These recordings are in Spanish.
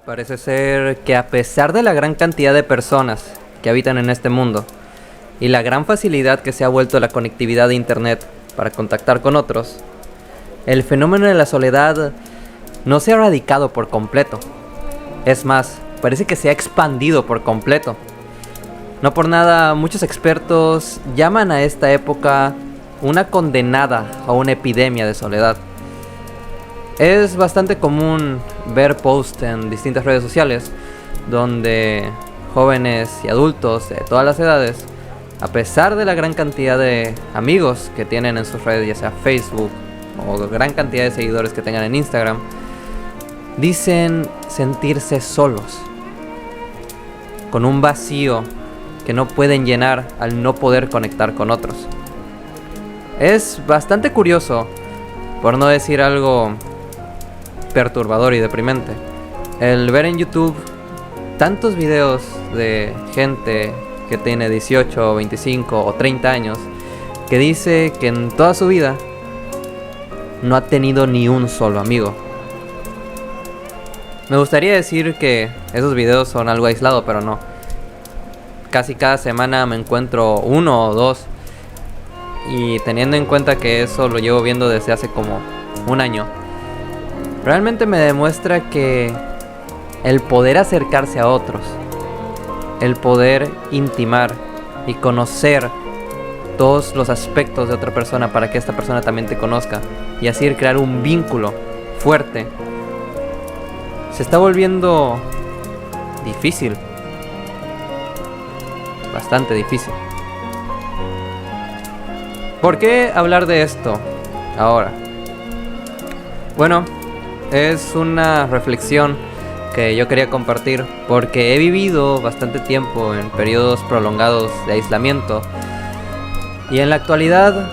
Parece ser que a pesar de la gran cantidad de personas que habitan en este mundo y la gran facilidad que se ha vuelto la conectividad de internet para contactar con otros, el fenómeno de la soledad no se ha erradicado por completo. Es más, parece que se ha expandido por completo. No por nada, muchos expertos llaman a esta época una condenada o una epidemia de soledad. Es bastante común ver posts en distintas redes sociales donde jóvenes y adultos de todas las edades, a pesar de la gran cantidad de amigos que tienen en sus redes, ya sea Facebook o gran cantidad de seguidores que tengan en Instagram, dicen sentirse solos, con un vacío que no pueden llenar al no poder conectar con otros. Es bastante curioso, por no decir algo perturbador y deprimente, el ver en YouTube tantos videos de gente que tiene 18, 25 o 30 años que dice que en toda su vida no ha tenido ni un solo amigo. Me gustaría decir que esos videos son algo aislado, pero no. Casi cada semana me encuentro uno o dos, y teniendo en cuenta que eso lo llevo viendo desde hace como un año, realmente me demuestra que el poder acercarse a otros, el poder intimar y conocer todos los aspectos de otra persona para que esta persona también te conozca y así crear un vínculo fuerte, se está volviendo difícil, bastante difícil. ¿Por qué hablar de esto ahora? Bueno, es una reflexión que yo quería compartir porque he vivido bastante tiempo en periodos prolongados de aislamiento y en la actualidad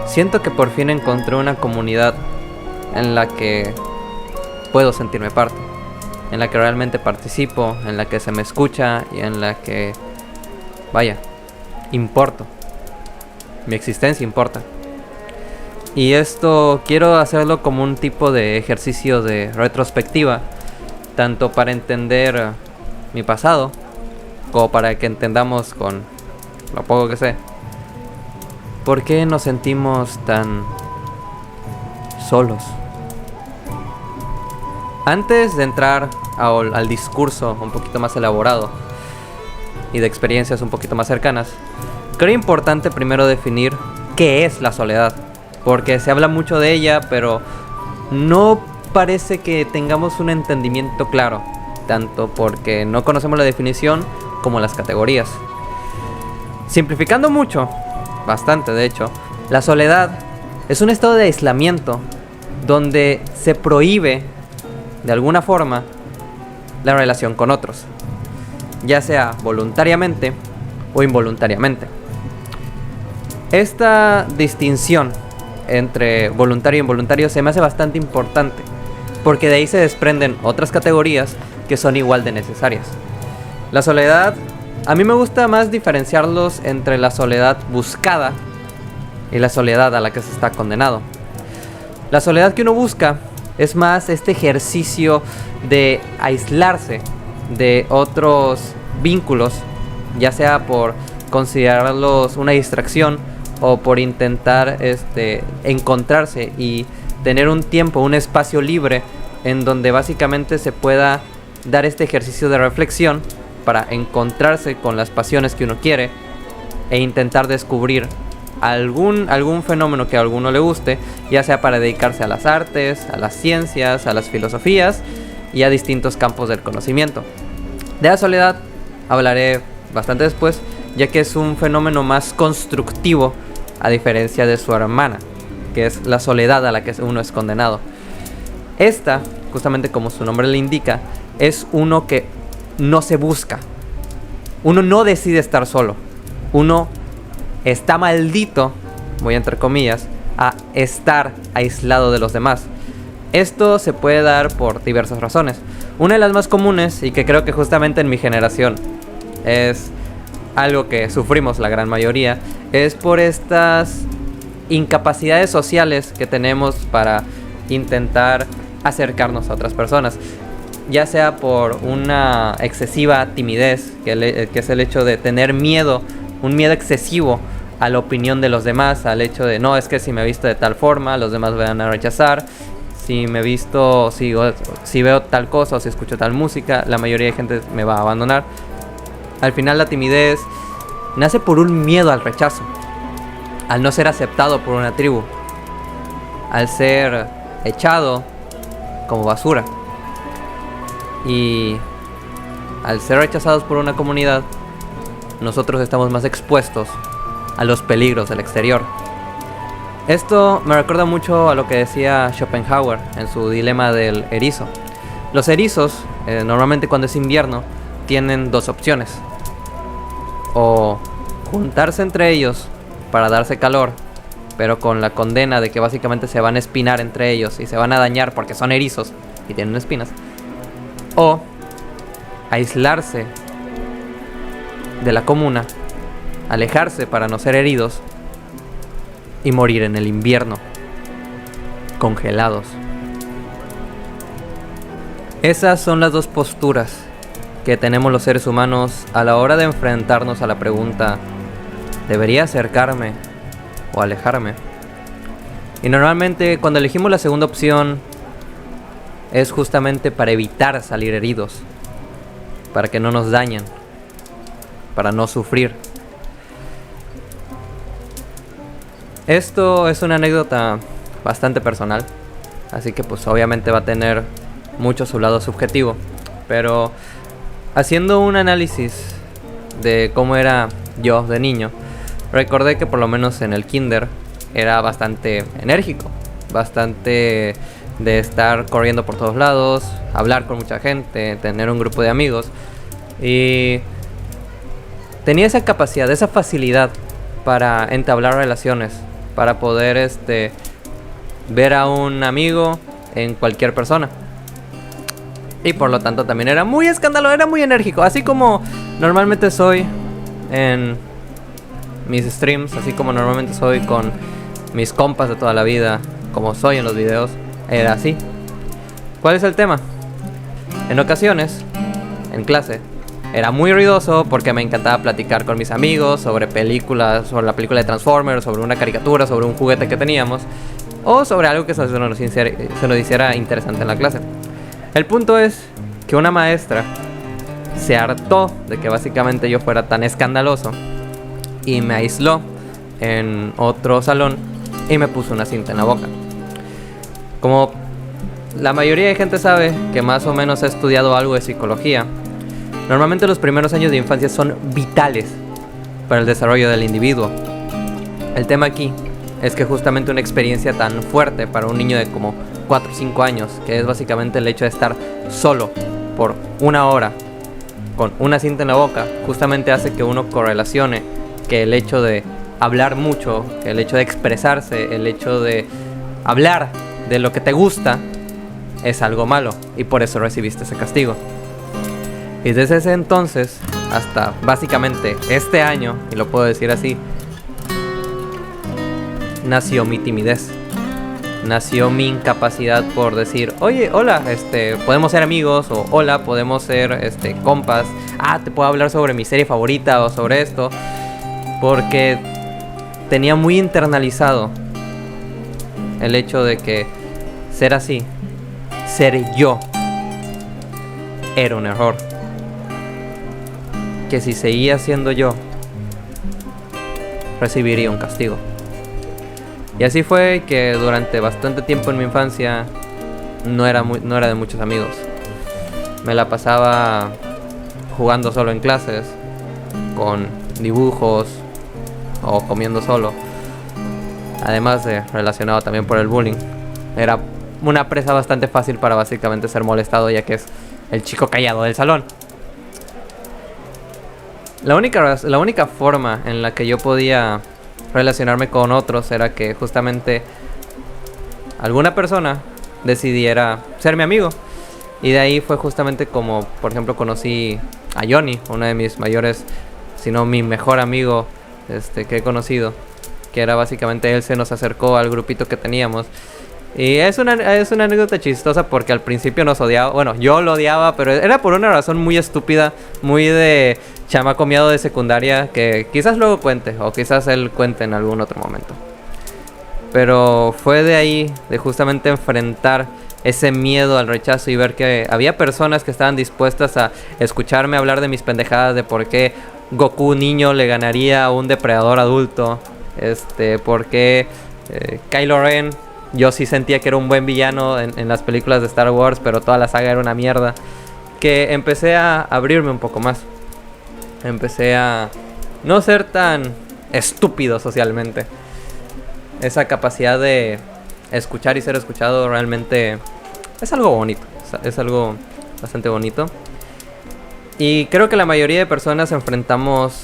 siento que por fin encontré una comunidad en la que puedo sentirme parte, en la que realmente participo, en la que se me escucha y en la que, vaya, importo. Mi existencia importa. Y esto quiero hacerlo como un tipo de ejercicio de retrospectiva, tanto para entender mi pasado, como para que entendamos con lo poco que sé, ¿por qué nos sentimos tan solos? Antes de entrar al discurso un poquito más elaborado y de experiencias un poquito más cercanas, creo importante primero definir qué es la soledad, porque se habla mucho de ella, pero no parece que tengamos un entendimiento claro, tanto porque no conocemos la definición como las categorías. Simplificando mucho, bastante de hecho, la soledad es un estado de aislamiento donde se prohíbe de alguna forma la relación con otros, ya sea voluntariamente o involuntariamente. Esta distinción entre voluntario e involuntario se me hace bastante importante, porque de ahí se desprenden otras categorías que son igual de necesarias. La soledad, a mí me gusta más diferenciarlos entre la soledad buscada y la soledad a la que se está condenado. La soledad que uno busca es más este ejercicio de aislarse de otros vínculos, ya sea por considerarlos una distracción o por intentar encontrarse y tener un tiempo, un espacio libre en donde básicamente se pueda dar este ejercicio de reflexión para encontrarse con las pasiones que uno quiere e intentar descubrir algún fenómeno que a alguno le guste, ya sea para dedicarse a las artes, a las ciencias, a las filosofías y a distintos campos del conocimiento. De la soledad hablaré bastante después, ya que es un fenómeno más constructivo a diferencia de su hermana, que es la soledad a la que uno es condenado. Esta, justamente como su nombre le indica, es uno que no se busca. Uno no decide estar solo. Uno está maldito, voy a entre comillas, a estar aislado de los demás. Esto se puede dar por diversas razones. Una de las más comunes, y que creo que justamente en mi generación es algo que sufrimos la gran mayoría, es por estas incapacidades sociales que tenemos para intentar acercarnos a otras personas. ya sea por una excesiva timidez, que es el hecho de tener miedo, un miedo excesivo a la opinión de los demás, al hecho de no, es que si me visto de tal forma, los demás me van a rechazar, si me visto, si veo tal cosa o si escucho tal música, la mayoría de gente me va a abandonar. Al final la timidez nace por un miedo al rechazo, al no ser aceptado por una tribu, al ser echado como basura. Y al ser rechazados por una comunidad, nosotros estamos más expuestos a los peligros del exterior. Esto me recuerda mucho a lo que decía Schopenhauer en su dilema del erizo. Los erizos, normalmente cuando es invierno, tienen dos opciones: o juntarse entre ellos para darse calor, pero con la condena de que básicamente se van a espinar entre ellos y se van a dañar porque son erizos y tienen espinas, o aislarse de la comuna, alejarse para no ser heridos y morir en el invierno, congelados. Esas son las dos posturas que tenemos los seres humanos a la hora de enfrentarnos a la pregunta: ¿debería acercarme o alejarme? Y normalmente cuando elegimos la segunda opción es justamente para evitar salir heridos, para que no nos dañen, para no sufrir. Esto es una anécdota bastante personal, así que pues obviamente va a tener mucho su lado subjetivo, pero haciendo un análisis de cómo era yo de niño, recordé que por lo menos en el kinder era bastante enérgico, bastante de estar corriendo por todos lados, hablar con mucha gente, tener un grupo de amigos, y tenía esa capacidad, esa facilidad para entablar relaciones, para poder ver a un amigo en cualquier persona. Y por lo tanto también era muy escandaloso, era muy enérgico, así como normalmente soy en mis streams, así como normalmente soy con mis compas de toda la vida, como soy en los videos, era así. ¿Cuál es el tema? En ocasiones, en clase, era muy ruidoso porque me encantaba platicar con mis amigos sobre películas, sobre la película de Transformers, sobre una caricatura, sobre un juguete que teníamos, o sobre algo que se nos hiciera interesante en la clase. El punto es que una maestra se hartó de que básicamente yo fuera tan escandaloso y me aisló en otro salón y me puso una cinta en la boca. Como la mayoría de gente sabe que más o menos ha estudiado algo de psicología, normalmente los primeros años de infancia son vitales para el desarrollo del individuo. El tema aquí es que justamente una experiencia tan fuerte para un niño de como 4 o 5 años, que es básicamente el hecho de estar solo por una hora con una cinta en la boca, justamente hace que uno correlacione que el hecho de hablar mucho, que el hecho de expresarse, el hecho de hablar de lo que te gusta es algo malo, y por eso recibiste ese castigo. Y desde ese entonces hasta básicamente este año, y lo puedo decir así, nació mi timidez, nació mi incapacidad por decir: oye, hola, podemos ser amigos, o hola, podemos ser compas, te puedo hablar sobre mi serie favorita o sobre esto, porque tenía muy internalizado el hecho de que ser así, ser yo, era un error, que si seguía siendo yo recibiría un castigo. Y así fue que durante bastante tiempo en mi infancia no era de muchos amigos. Me la pasaba jugando solo en clases, con dibujos o comiendo solo. Además de relacionado también por el bullying. Era una presa bastante fácil para básicamente ser molestado, ya que es el chico callado del salón. La única forma en la que yo podía relacionarme con otros era que justamente alguna persona decidiera ser mi amigo. Y de ahí fue justamente como, por ejemplo, conocí a Johnny, uno de mis mayores, si no mi mejor amigo que he conocido, que era básicamente él se nos acercó al grupito que teníamos Y es una anécdota chistosa porque al principio nos odiaba. Bueno, yo lo odiaba, pero era por una razón muy estúpida, muy de chamaco miado de secundaria, que quizás luego cuente, o quizás él cuente en algún otro momento. Pero fue de ahí, de justamente enfrentar ese miedo al rechazo y ver que había personas que estaban dispuestas a escucharme hablar de mis pendejadas, de por qué Goku niño le ganaría a un depredador adulto, por qué Kylo Ren, yo sí sentía que era un buen villano en las películas de Star Wars, pero toda la saga era una mierda. Que empecé a abrirme un poco más. Empecé a no ser tan estúpido socialmente. Esa capacidad de escuchar y ser escuchado realmente es algo bonito. Es algo bastante bonito. Y creo que la mayoría de personas enfrentamos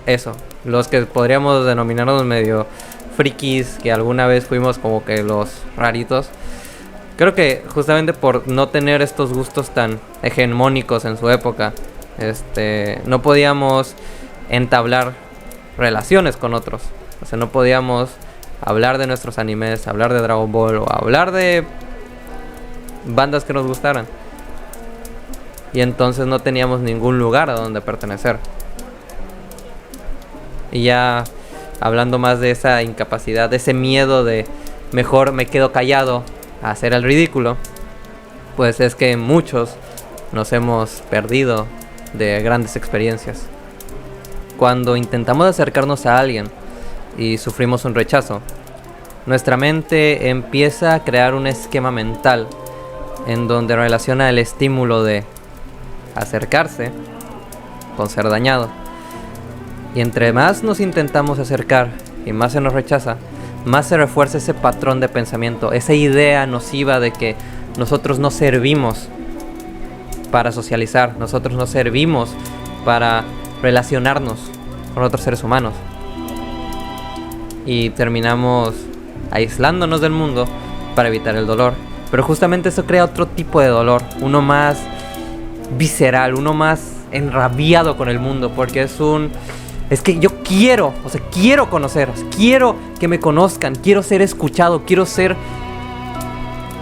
eso. Los que podríamos denominarnos medio frikis, que alguna vez fuimos como que los raritos. Creo que justamente por no tener estos gustos tan hegemónicos en su época, no podíamos entablar relaciones con otros. O sea, no podíamos hablar de nuestros animes, hablar de Dragon Ball o hablar de bandas que nos gustaran. Y entonces no teníamos ningún lugar a donde pertenecer. Y ya hablando más de esa incapacidad, de ese miedo de mejor me quedo callado a hacer el ridículo, pues es que muchos nos hemos perdido de grandes experiencias. Cuando intentamos acercarnos a alguien y sufrimos un rechazo, nuestra mente empieza a crear un esquema mental en donde relaciona el estímulo de acercarse con ser dañado. Y entre más nos intentamos acercar y más se nos rechaza, más se refuerza ese patrón de pensamiento, esa idea nociva de que nosotros no servimos para socializar, nosotros no servimos para relacionarnos con otros seres humanos. Y terminamos aislándonos del mundo para evitar el dolor. Pero justamente eso crea otro tipo de dolor, uno más visceral, uno más enrabiado con el mundo, porque es que yo quiero conocer, quiero que me conozcan, quiero ser escuchado, quiero ser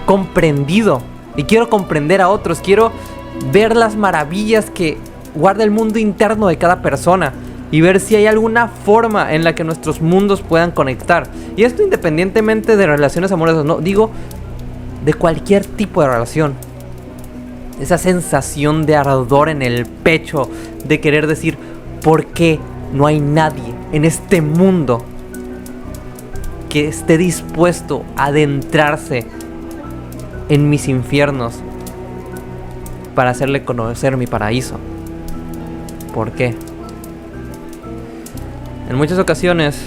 comprendido y quiero comprender a otros, quiero ver las maravillas que guarda el mundo interno de cada persona y ver si hay alguna forma en la que nuestros mundos puedan conectar. Y esto independientemente de relaciones amorosas, no digo de cualquier tipo de relación. Esa sensación de ardor en el pecho, de querer decir, ¿por qué no hay nadie en este mundo que esté dispuesto a adentrarse en mis infiernos para hacerle conocer mi paraíso? ¿Por qué? En muchas ocasiones,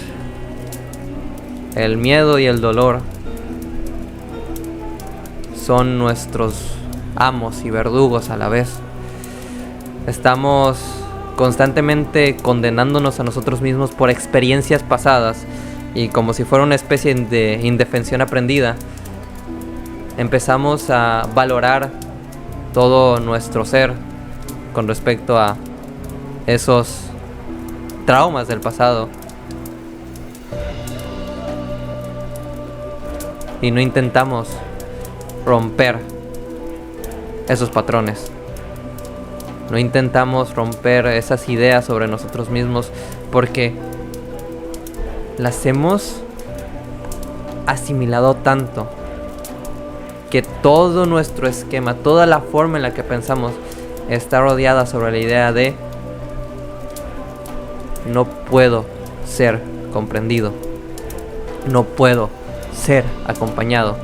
el miedo y el dolor son nuestros amos y verdugos a la vez. Estamos constantemente condenándonos a nosotros mismos por experiencias pasadas y como si fuera una especie de indefensión aprendida, empezamos a valorar todo nuestro ser con respecto a esos traumas del pasado y no intentamos romper esos patrones. No intentamos romper esas ideas sobre nosotros mismos porque las hemos asimilado tanto que todo nuestro esquema, toda la forma en la que pensamos está rodeada sobre la idea de no puedo ser comprendido, no puedo ser acompañado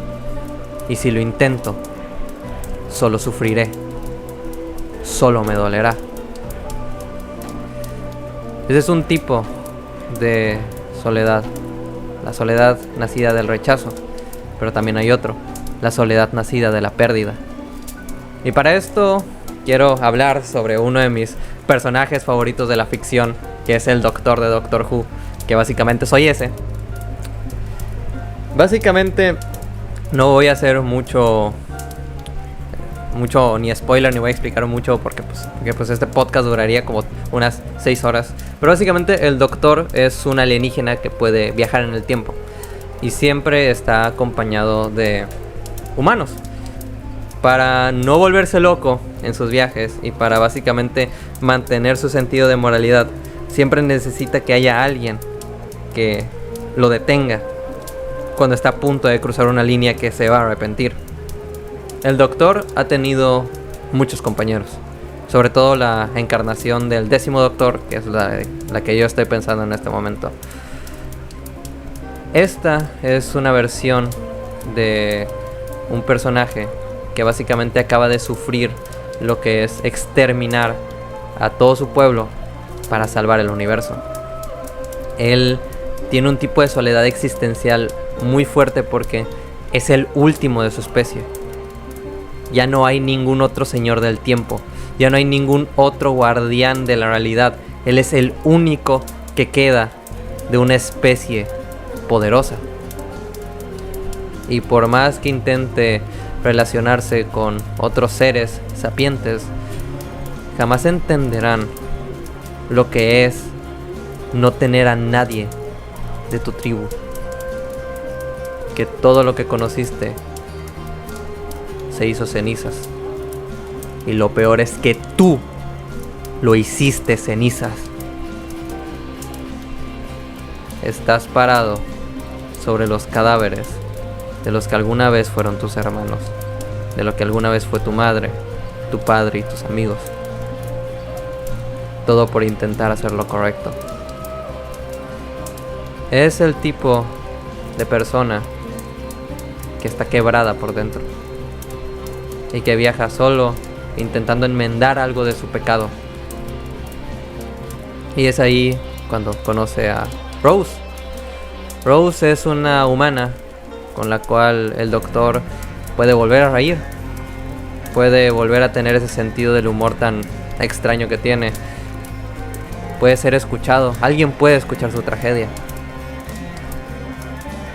y si lo intento solo sufriré, solo me dolerá. Ese es un tipo de soledad, la soledad nacida del rechazo, pero también hay otro, la soledad nacida de la pérdida. Y para esto quiero hablar sobre uno de mis personajes favoritos de la ficción, que es el Doctor de Doctor Who, que básicamente soy ese. Básicamente no voy a hacer mucho ni spoiler, ni voy a explicar mucho porque este podcast duraría como unas 6 horas. Pero básicamente el Doctor es un alienígena que puede viajar en el tiempo. y siempre está acompañado de humanos. Para no volverse loco en sus viajes y para básicamente mantener su sentido de moralidad, siempre necesita que haya alguien que lo detenga cuando está a punto de cruzar una línea que se va a arrepentir. El Doctor ha tenido muchos compañeros, sobre todo la encarnación del 10º Doctor, que es la que yo estoy pensando en este momento. Esta es una versión de un personaje que básicamente acaba de sufrir lo que es exterminar a todo su pueblo para salvar el universo. Él tiene un tipo de soledad existencial muy fuerte porque es el último de su especie. Ya no hay ningún otro señor del tiempo, ya no hay ningún otro guardián de la realidad. Él es el único que queda de una especie poderosa. Y por más que intente relacionarse con otros seres sapientes, jamás entenderán lo que es no tener a nadie de tu tribu. Que todo lo que conociste se hizo cenizas. Y lo peor es que tú lo hiciste cenizas. Estás parado sobre los cadáveres de los que alguna vez fueron tus hermanos, de lo que alguna vez fue tu madre, tu padre y tus amigos. Todo por intentar hacer lo correcto. Es el tipo de persona que está quebrada por dentro y que viaja solo intentando enmendar algo de su pecado. Y es ahí cuando conoce a Rose. Rose es una humana con la cual el Doctor puede volver a reír, puede volver a tener ese sentido del humor tan extraño que tiene, puede ser escuchado, alguien puede escuchar su tragedia.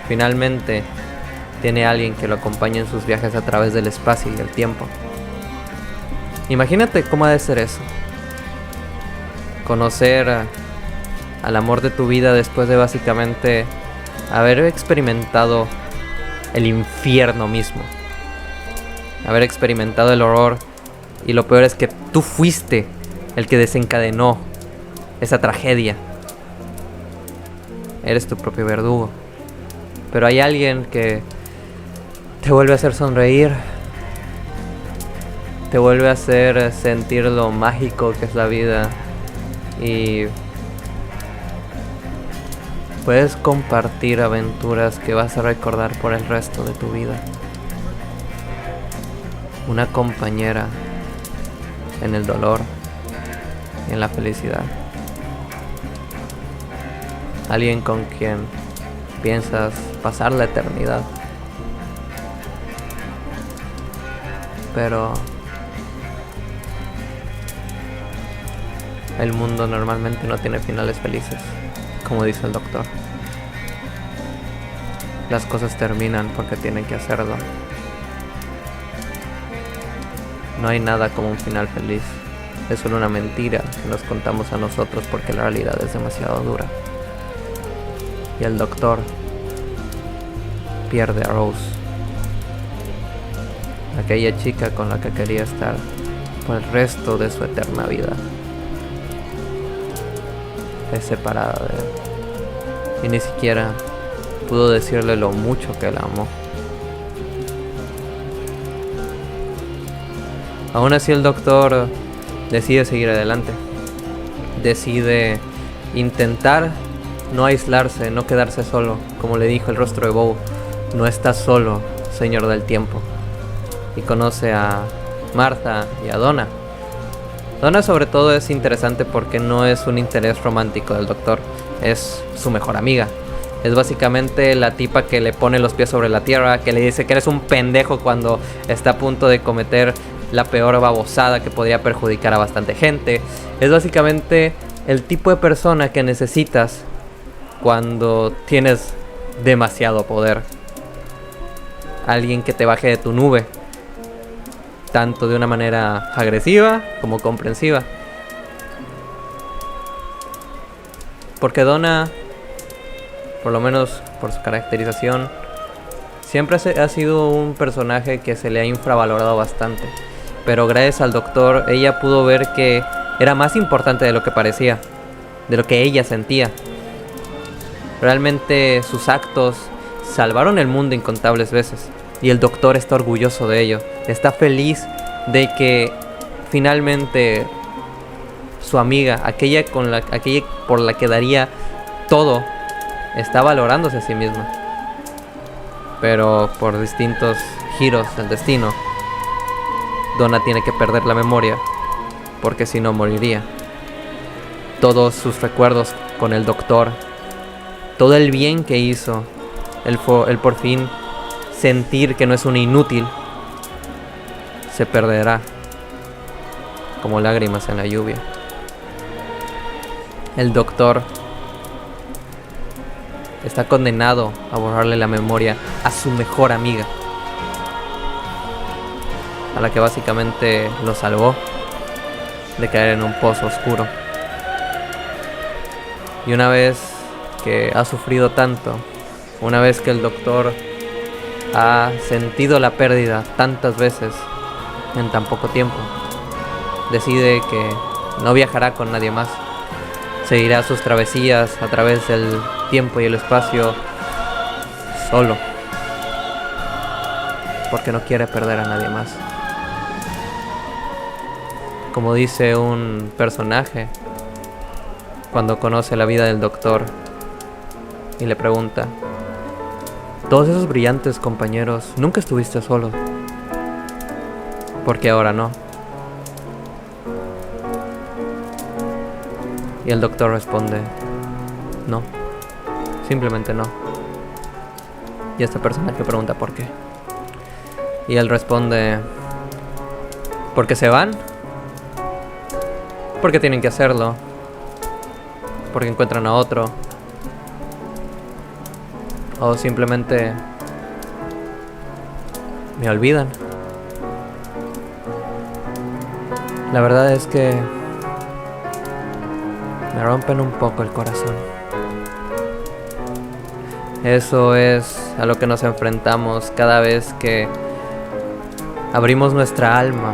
Finalmente tiene alguien que lo acompaña en sus viajes a través del espacio y el tiempo. Imagínate cómo ha de ser eso, conocer al amor de tu vida después de básicamente haber experimentado el infierno mismo, haber experimentado el horror, y lo peor es que tú fuiste el que desencadenó esa tragedia. Eres tu propio verdugo, pero hay alguien que te vuelve a hacer sonreír, te vuelve a hacer sentir lo mágico que es la vida, y puedes compartir aventuras que vas a recordar por el resto de tu vida. Una compañera en el dolor y en la felicidad. Alguien con quien piensas pasar la eternidad. Pero el mundo normalmente no tiene finales felices, como dice el Doctor. Las cosas terminan porque tienen que hacerlo. No hay nada como un final feliz. Es solo una mentira que nos contamos a nosotros porque la realidad es demasiado dura. Y el Doctor pierde a Rose, aquella chica con la que quería estar por el resto de su eterna vida. Es separada de él y ni siquiera pudo decirle lo mucho que la amó. Aún así el Doctor decide seguir adelante, decide intentar no aislarse, no quedarse solo. Como le dijo el rostro de Bow, no estás solo, señor del tiempo. Y conoce a Martha y a Donna. Donna sobre todo es interesante porque no es un interés romántico del Doctor, es su mejor amiga. Es básicamente la tipa que le pone los pies sobre la tierra, que le dice que eres un pendejo cuando está a punto de cometer la peor babosada que podría perjudicar a bastante gente. Es básicamente el tipo de persona que necesitas cuando tienes demasiado poder. Alguien que te baje de tu nube, tanto de una manera agresiva como comprensiva. Porque Donna por lo menos por su caracterización, siempre ha sido un personaje que se le ha infravalorado bastante. Pero gracias al doctor, ella pudo ver que era más importante de lo que parecía, de lo que ella sentía. Realmente sus actos salvaron el mundo incontables veces. Y el doctor está orgulloso de ello. Está feliz de que finalmente su amiga, aquella por la que daría todo, está valorándose a sí misma. Pero por distintos giros del destino, Donna tiene que perder la memoria, porque si no moriría. Todos sus recuerdos con el doctor, todo el bien que hizo, el por fin sentir que no es un inútil, se perderá como lágrimas en la lluvia. El doctor está condenado a borrarle la memoria a su mejor amiga, a la que básicamente lo salvó de caer en un pozo oscuro. Y una vez que ha sufrido tanto, una vez que el doctor ha sentido la pérdida tantas veces en tan poco tiempo, decide que no viajará con nadie más. Seguirá sus travesías a través del tiempo y el espacio solo, porque no quiere perder a nadie más. Como dice un personaje cuando conoce la vida del doctor y le pregunta: todos esos brillantes compañeros, nunca estuviste solo, ¿por qué ahora no? Y el doctor responde: no, simplemente no. Y esta persona que pregunta por qué, y él responde: ¿porque se van? Porque tienen que hacerlo, porque encuentran a otro, o simplemente me olvidan. La verdad es que me rompen un poco el corazón. Eso es a lo que nos enfrentamos cada vez que abrimos nuestra alma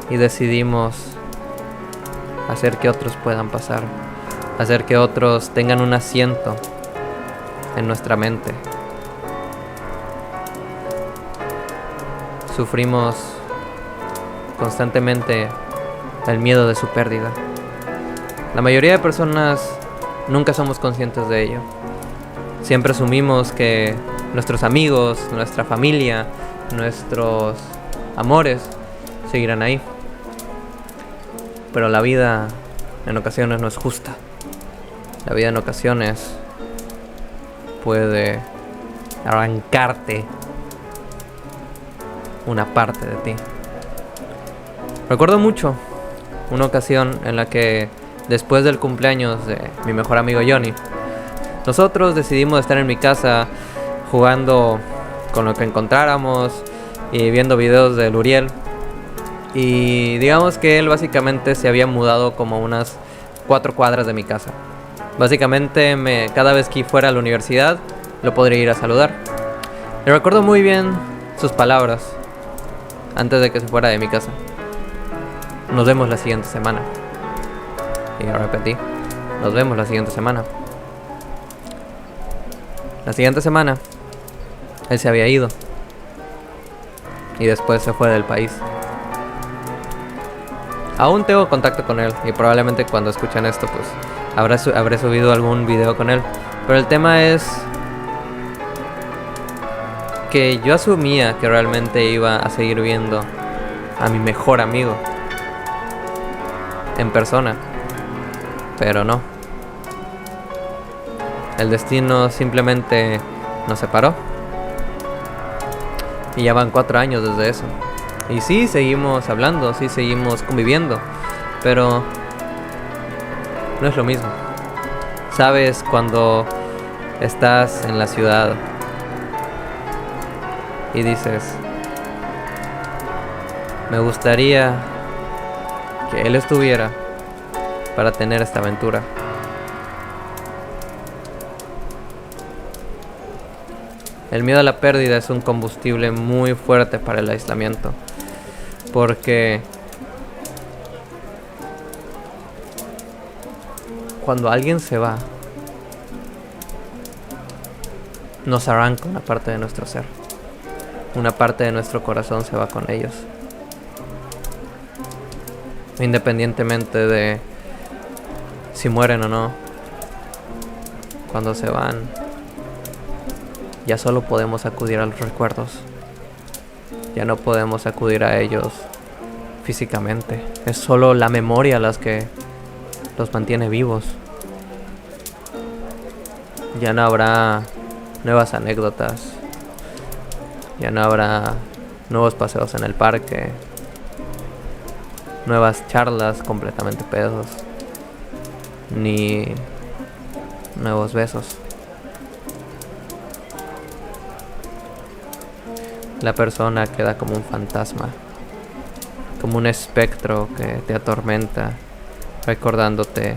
y decidimos hacer que otros puedan pasar, hacer que otros tengan un asiento en nuestra mente. Sufrimos constantemente el miedo de su pérdida. La mayoría de personas nunca somos conscientes de ello. Siempre asumimos que nuestros amigos, nuestra familia, nuestros amores seguirán ahí. Pero la vida en ocasiones no es justa. La vida en ocasiones puede arrancarte una parte de ti. Recuerdo mucho una ocasión en la que después del cumpleaños de mi mejor amigo Johnny, nosotros decidimos estar en mi casa jugando con lo que encontráramos y viendo videos de Luriel. Y digamos que él básicamente se había mudado como unas 4 cuadras de mi casa. Básicamente cada vez que fuera a la universidad lo podría ir a saludar. Y recuerdo muy bien sus palabras antes de que se fuera de mi casa: nos vemos la siguiente semana. Y yo repetí: nos vemos la siguiente semana. La siguiente semana él se había ido y después se fue del país. Aún tengo contacto con él y probablemente cuando escuchen esto pues habré subido algún video con él. Pero el tema es que yo asumía que realmente iba a seguir viendo a mi mejor amigo en persona, pero no. El destino simplemente nos separó y ya van 4 años desde eso. Y sí, seguimos hablando, sí, seguimos conviviendo, pero no es lo mismo. Sabes, cuando estás en la ciudad y dices: me gustaría que él estuviera para tener esta aventura. El miedo a la pérdida es un combustible muy fuerte para el aislamiento, porque cuando alguien se va, nos arranca una parte de nuestro ser. Una parte de nuestro corazón se va con ellos. Independientemente de si mueren o no, cuando se van, ya solo podemos acudir a los recuerdos. Ya no podemos acudir a ellos físicamente. Es solo la memoria las que los mantiene vivos. Ya no habrá nuevas anécdotas. Ya no habrá nuevos paseos en el parque. Nuevas charlas completamente pedos. Ni nuevos besos. La persona queda como un fantasma, como un espectro que te atormenta, recordándote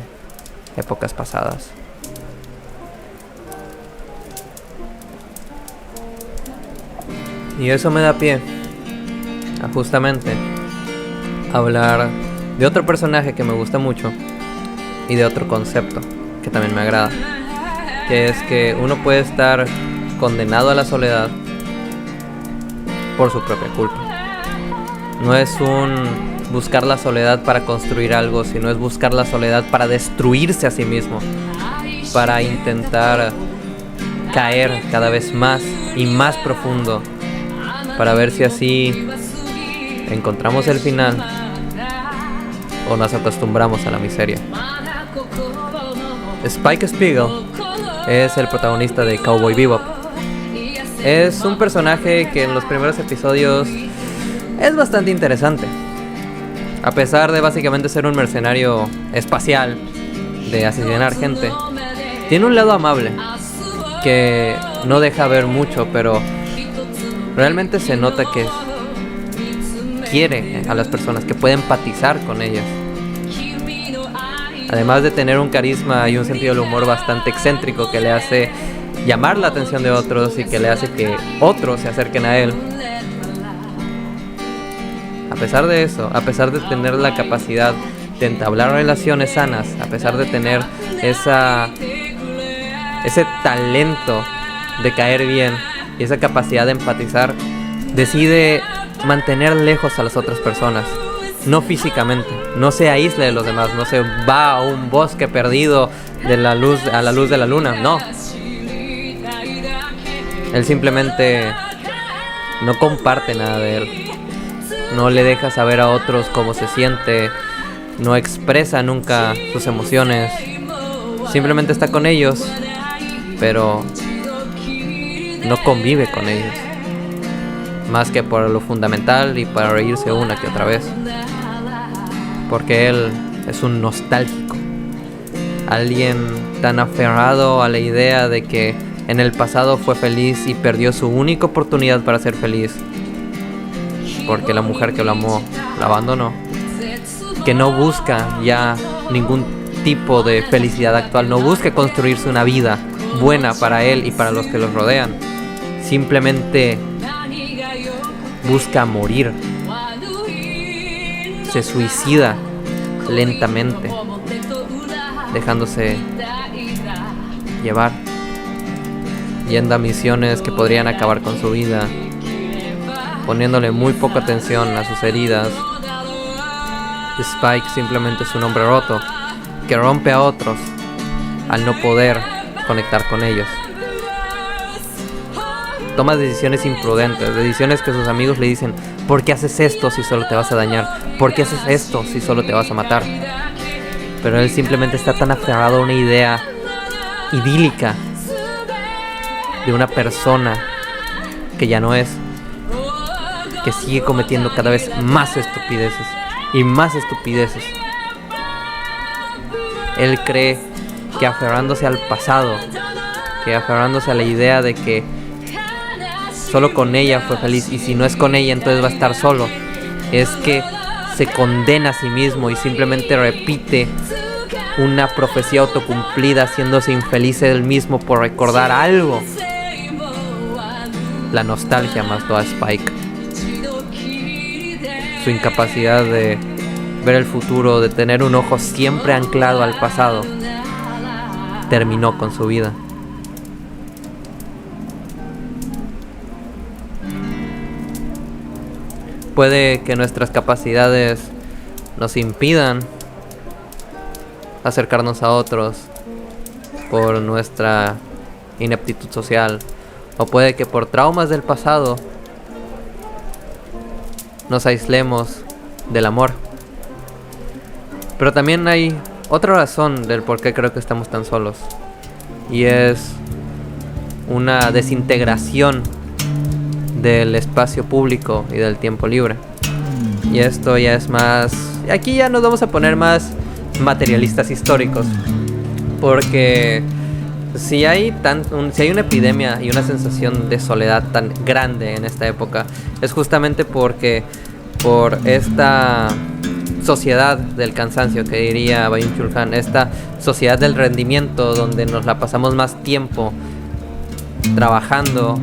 épocas pasadas. Y eso me da pie a justamente hablar de otro personaje que me gusta mucho y de otro concepto que también me agrada, que es que uno puede estar condenado a la soledad por su propia culpa. No es un buscar la soledad para construir algo, sino es buscar la soledad para destruirse a sí mismo, para intentar caer cada vez más y más profundo, para ver si así encontramos el final o nos acostumbramos a la miseria. Spike Spiegel es el protagonista de Cowboy Bebop. Es un personaje que en los primeros episodios es bastante interesante. A pesar de básicamente ser un mercenario espacial, de asesinar gente, tiene un lado amable que no deja ver mucho, pero realmente se nota que quiere a las personas, que puede empatizar con ellas. Además de tener un carisma y un sentido del humor bastante excéntrico que le hace llamar la atención de otros y que le hace que otros se acerquen a él. A pesar de eso, a pesar de tener la capacidad de entablar relaciones sanas, a pesar de tener ese talento de caer bien y esa capacidad de empatizar, decide mantener lejos a las otras personas. No físicamente, no se aísla de los demás, no se va a un bosque perdido a la luz de la luna, no. Él simplemente no comparte nada de él. No le deja saber a otros cómo se siente. No expresa nunca sus emociones. Simplemente está con ellos, pero no convive con ellos. Más que por lo fundamental y para reírse una que otra vez. Porque él es un nostálgico. Alguien tan aferrado a la idea de que en el pasado fue feliz y perdió su única oportunidad para ser feliz porque la mujer que lo amó la abandonó, que no busca ya ningún tipo de felicidad actual, no busca construirse una vida buena para él y para los que los rodean, simplemente busca morir, se suicida lentamente, dejándose llevar, yendo a misiones que podrían acabar con su vida, poniéndole muy poca atención a sus heridas. Spike simplemente es un hombre roto que rompe a otros al no poder conectar con ellos. Toma decisiones imprudentes, decisiones que sus amigos le dicen: ¿por qué haces esto si solo te vas a dañar? ¿Por qué haces esto si solo te vas a matar? Pero él simplemente está tan aferrado a una idea idílica de una persona que ya no es, que sigue cometiendo cada vez más estupideces y más estupideces. Él cree que aferrándose al pasado, que aferrándose a la idea de que solo con ella fue feliz y si no es con ella entonces va a estar solo, es que se condena a sí mismo y simplemente repite una profecía autocumplida, haciéndose infeliz él mismo por recordar algo la nostalgia mató a Spike. Su incapacidad de ver el futuro, de tener un ojo siempre anclado al pasado, terminó con su vida. Puede que nuestras capacidades nos impidan acercarnos a otros por nuestra ineptitud social, o puede que por traumas del pasado nos aislemos del amor. Pero también hay otra razón del por qué creo que estamos tan solos, y es una desintegración del espacio público y del tiempo libre. Y esto ya es más... Aquí ya nos vamos a poner más materialistas históricos, porque si hay una epidemia y una sensación de soledad tan grande en esta época, es justamente porque por esta sociedad del cansancio, que diría Byung-Chul Han, esta sociedad del rendimiento, donde nos la pasamos más tiempo trabajando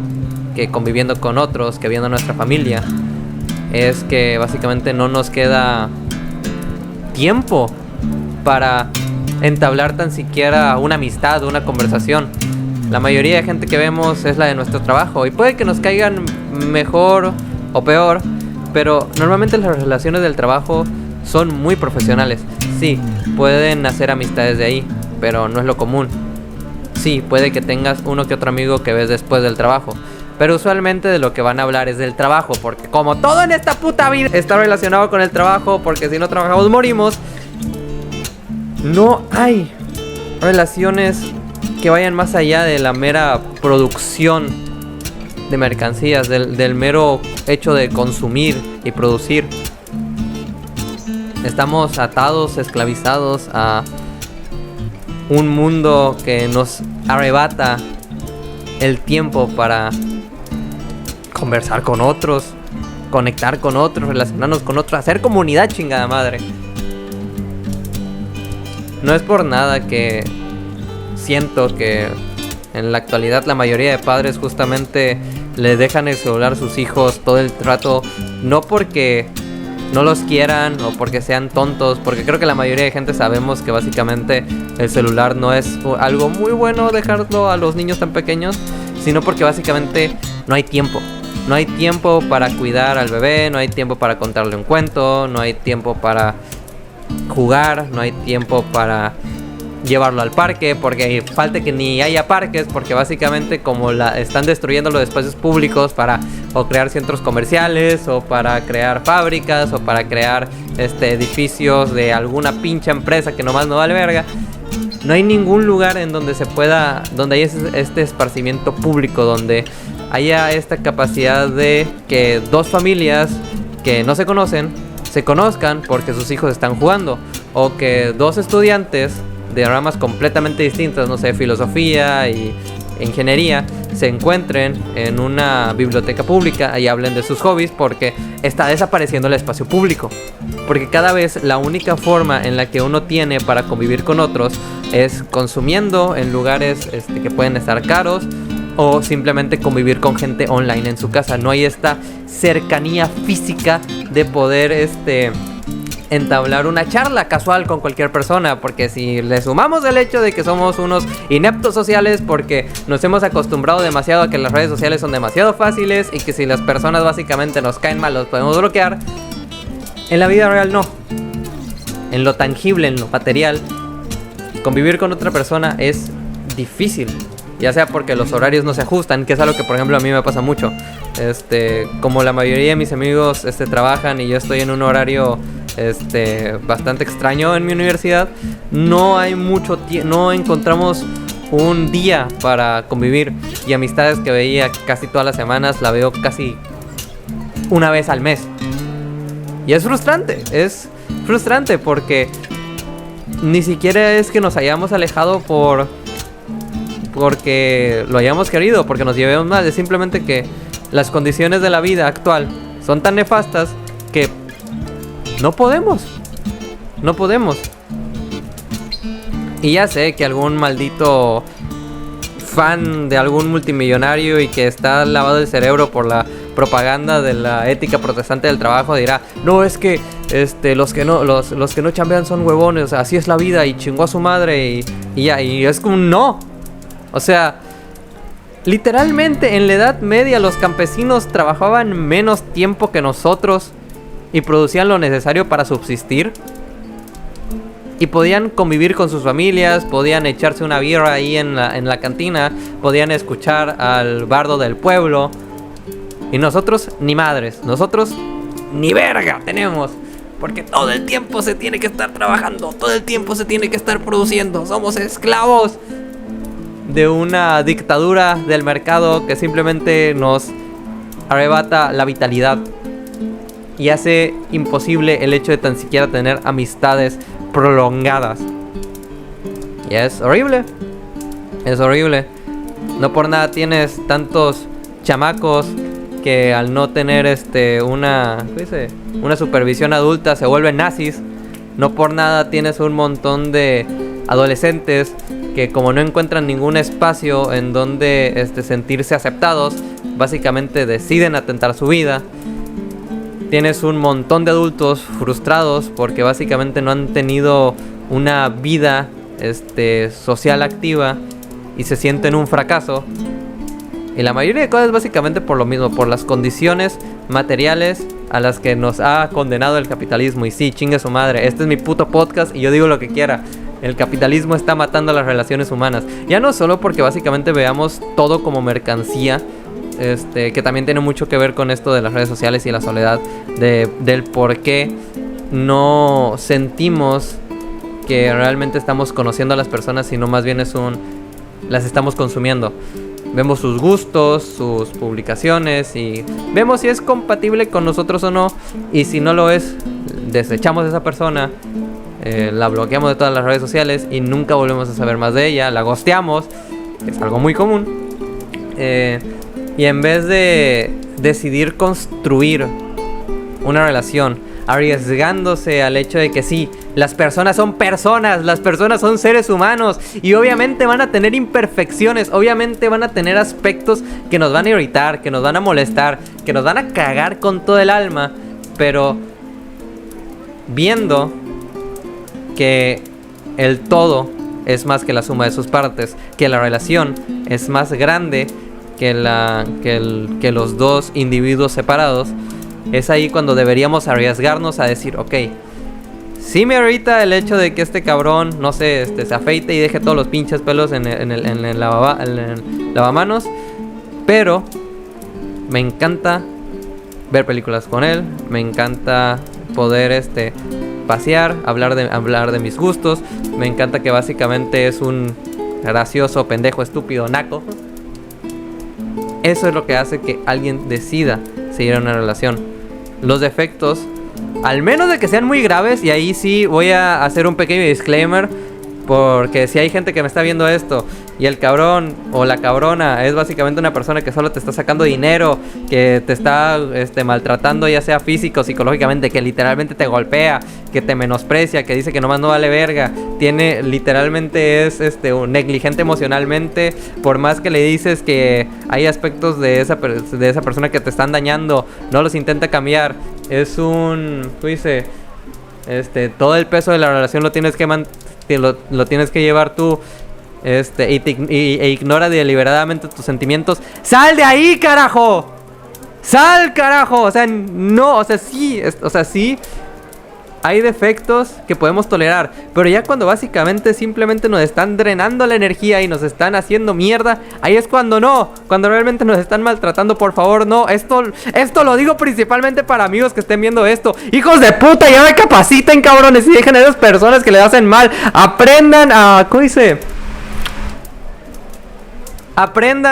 que conviviendo con otros, que viendo a nuestra familia, es que básicamente no nos queda tiempo para entablar tan siquiera una amistad, una conversación. La mayoría de gente que vemos es la de nuestro trabajo, y puede que nos caigan mejor o peor, pero normalmente las relaciones del trabajo son muy profesionales. Sí, pueden hacer amistades de ahí, pero no es lo común. Sí, puede que tengas uno que otro amigo que ves después del trabajo, pero usualmente de lo que van a hablar es del trabajo, porque como todo en esta puta vida está relacionado con el trabajo, porque si no trabajamos morimos, no hay relaciones que vayan más allá de la mera producción de mercancías, del mero hecho de consumir y producir. Estamos atados, esclavizados a un mundo que nos arrebata el tiempo para conversar con otros, conectar con otros, relacionarnos con otros, hacer comunidad, chingada madre. No es por nada que siento que en la actualidad la mayoría de padres justamente le dejan el celular a sus hijos todo el rato, no porque no los quieran o porque sean tontos, porque creo que la mayoría de gente sabemos que básicamente el celular no es algo muy bueno dejarlo a los niños tan pequeños, sino porque básicamente no hay tiempo. No hay tiempo para cuidar al bebé, no hay tiempo para contarle un cuento, no hay tiempo para jugar, no hay tiempo para llevarlo al parque, porque falta que ni haya parques, porque básicamente como están destruyendo los espacios públicos para o crear centros comerciales, o para crear fábricas, o para crear edificios de alguna pinche empresa que nomás no vale verga. No hay ningún lugar en donde donde haya este esparcimiento público, donde haya esta capacidad de que dos familias que no se conocen se conozcan porque sus hijos están jugando, o que dos estudiantes de ramas completamente distintas, no sé, filosofía y ingeniería, se encuentren en una biblioteca pública y hablen de sus hobbies, porque está desapareciendo el espacio público. Porque cada vez la única forma en la que uno tiene para convivir con otros es consumiendo en lugares que pueden estar caros, o simplemente convivir con gente online en su casa. No hay esta cercanía física de poder entablar una charla casual con cualquier persona, porque si le sumamos el hecho de que somos unos ineptos sociales porque nos hemos acostumbrado demasiado a que las redes sociales son demasiado fáciles, y que si las personas básicamente nos caen mal los podemos bloquear, en la vida real no. En lo tangible, en lo material, convivir con otra persona es difícil, ya sea porque los horarios no se ajustan, que es algo que por ejemplo a mí me pasa mucho. Como la mayoría de mis amigos trabajan y yo estoy en un horario bastante extraño en mi universidad, no hay no encontramos un día para convivir, y amistades que veía casi todas las semanas la veo casi una vez al mes. Y es frustrante porque ni siquiera es que nos hayamos alejado porque lo hayamos querido, porque nos llevemos mal, es simplemente que las condiciones de la vida actual son tan nefastas que no podemos. Y ya sé que algún maldito fan de algún multimillonario y que está lavado el cerebro por la propaganda de la ética protestante del trabajo dirá, no, es que los que no chambean son huevones, así es la vida y chingó a su madre y ya, y es como no. O sea, literalmente en la Edad Media los campesinos trabajaban menos tiempo que nosotros y producían lo necesario para subsistir. Y podían convivir con sus familias, podían echarse una birra ahí en la cantina, podían escuchar al bardo del pueblo. Y nosotros ni madres, nosotros ni verga tenemos. Porque todo el tiempo se tiene que estar trabajando, todo el tiempo se tiene que estar produciendo. Somos esclavos de una dictadura del mercado que simplemente nos arrebata la vitalidad y hace imposible el hecho de tan siquiera tener amistades prolongadas. Y es horrible. Es horrible. No por nada tienes tantos chamacos que al no tener una supervisión adulta se vuelven nazis. No por nada tienes un montón de adolescentes que como no encuentran ningún espacio en donde sentirse aceptados, básicamente deciden atentar su vida. Tienes un montón de adultos frustrados porque básicamente no han tenido una vida social activa y se sienten un fracaso. Y la mayoría de cosas es básicamente por lo mismo, por las condiciones materiales a las que nos ha condenado el capitalismo. Y sí, chingue su madre, este es mi puto podcast y yo digo lo que quiera. El capitalismo está matando las relaciones humanas. Ya no solo porque básicamente veamos todo como mercancía, que también tiene mucho que ver con esto de las redes sociales y la soledad, del por qué no sentimos que realmente estamos conociendo a las personas, sino más bien las estamos consumiendo. Vemos sus gustos, sus publicaciones y vemos si es compatible con nosotros o no, y si no lo es, desechamos a esa persona, la bloqueamos de todas las redes sociales y nunca volvemos a saber más de ella, la ghosteamos, que es algo muy común. Y en vez de decidir construir una relación arriesgándose al hecho de que sí, las personas son seres humanos y obviamente van a tener imperfecciones, obviamente van a tener aspectos que nos van a irritar, que nos van a molestar, que nos van a cagar con todo el alma, pero viendo que el todo es más que la suma de sus partes, que la relación es más grande que los dos individuos separados, es ahí cuando deberíamos arriesgarnos a decir, ok, sí me irrita el hecho de que este cabrón, no sé, se afeite y deje todos los pinches pelos en el lavamanos, pero me encanta ver películas con él, me encanta poder pasear, hablar de mis gustos, me encanta que básicamente es un gracioso, pendejo, estúpido, naco. Eso es lo que hace que alguien decida seguir en una relación. Los defectos, al menos de que sean muy graves, y ahí sí voy a hacer un pequeño disclaimer, porque si hay gente que me está viendo esto y el cabrón o la cabrona es básicamente una persona que solo te está sacando dinero, que te está maltratando, ya sea físico, psicológicamente, que literalmente te golpea, que te menosprecia, que dice que nomás no vale verga, literalmente es negligente emocionalmente, por más que le dices que hay aspectos de esa persona que te están dañando, no los intenta cambiar, es todo el peso de la relación lo tienes que llevar tú, e ignora deliberadamente tus sentimientos. ¡Sal de ahí, carajo! ¡Sal, carajo! O sea, no, o sea, sí, hay defectos que podemos tolerar, pero ya cuando básicamente simplemente nos están drenando la energía y nos están haciendo mierda, ahí es cuando realmente nos están maltratando. Por favor, no, esto lo digo principalmente para amigos que estén viendo esto. Hijos de puta, ya recapaciten, cabrones, y dejen a esas personas que le hacen mal. Aprendan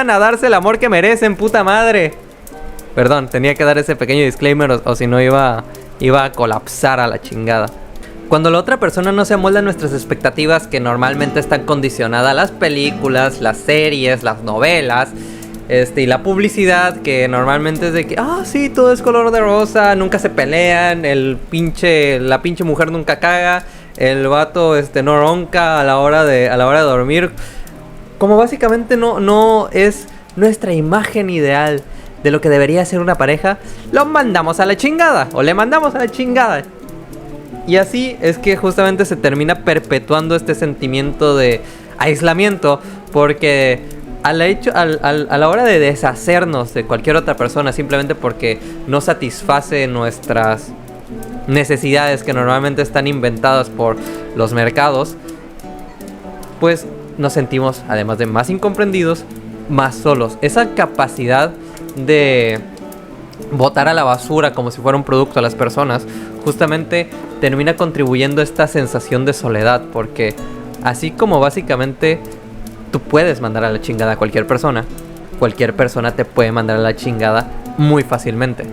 a darse el amor que merecen, puta madre. Perdón, tenía que dar ese pequeño disclaimer, o si no iba a colapsar a la chingada. Cuando la otra persona no se amolda a nuestras expectativas, que normalmente están condicionadas a las películas, las series, las novelas, y la publicidad, que normalmente es de que, sí, todo es color de rosa, nunca se pelean, la pinche mujer nunca caga, el vato no ronca a la hora de dormir. como básicamente no es nuestra imagen ideal de lo que debería ser una pareja, lo mandamos a la chingada, o le mandamos a la chingada. Y así es que justamente se termina perpetuando este sentimiento de aislamiento, porque a la hora de deshacernos de cualquier otra persona simplemente porque no satisface nuestras necesidades que normalmente están inventadas por los mercados, pues nos sentimos, además de más incomprendidos, más solos. Esa capacidad de botar a la basura como si fuera un producto a las personas justamente termina contribuyendo a esta sensación de soledad, porque así como básicamente tú puedes mandar a la chingada a cualquier persona te puede mandar a la chingada muy fácilmente,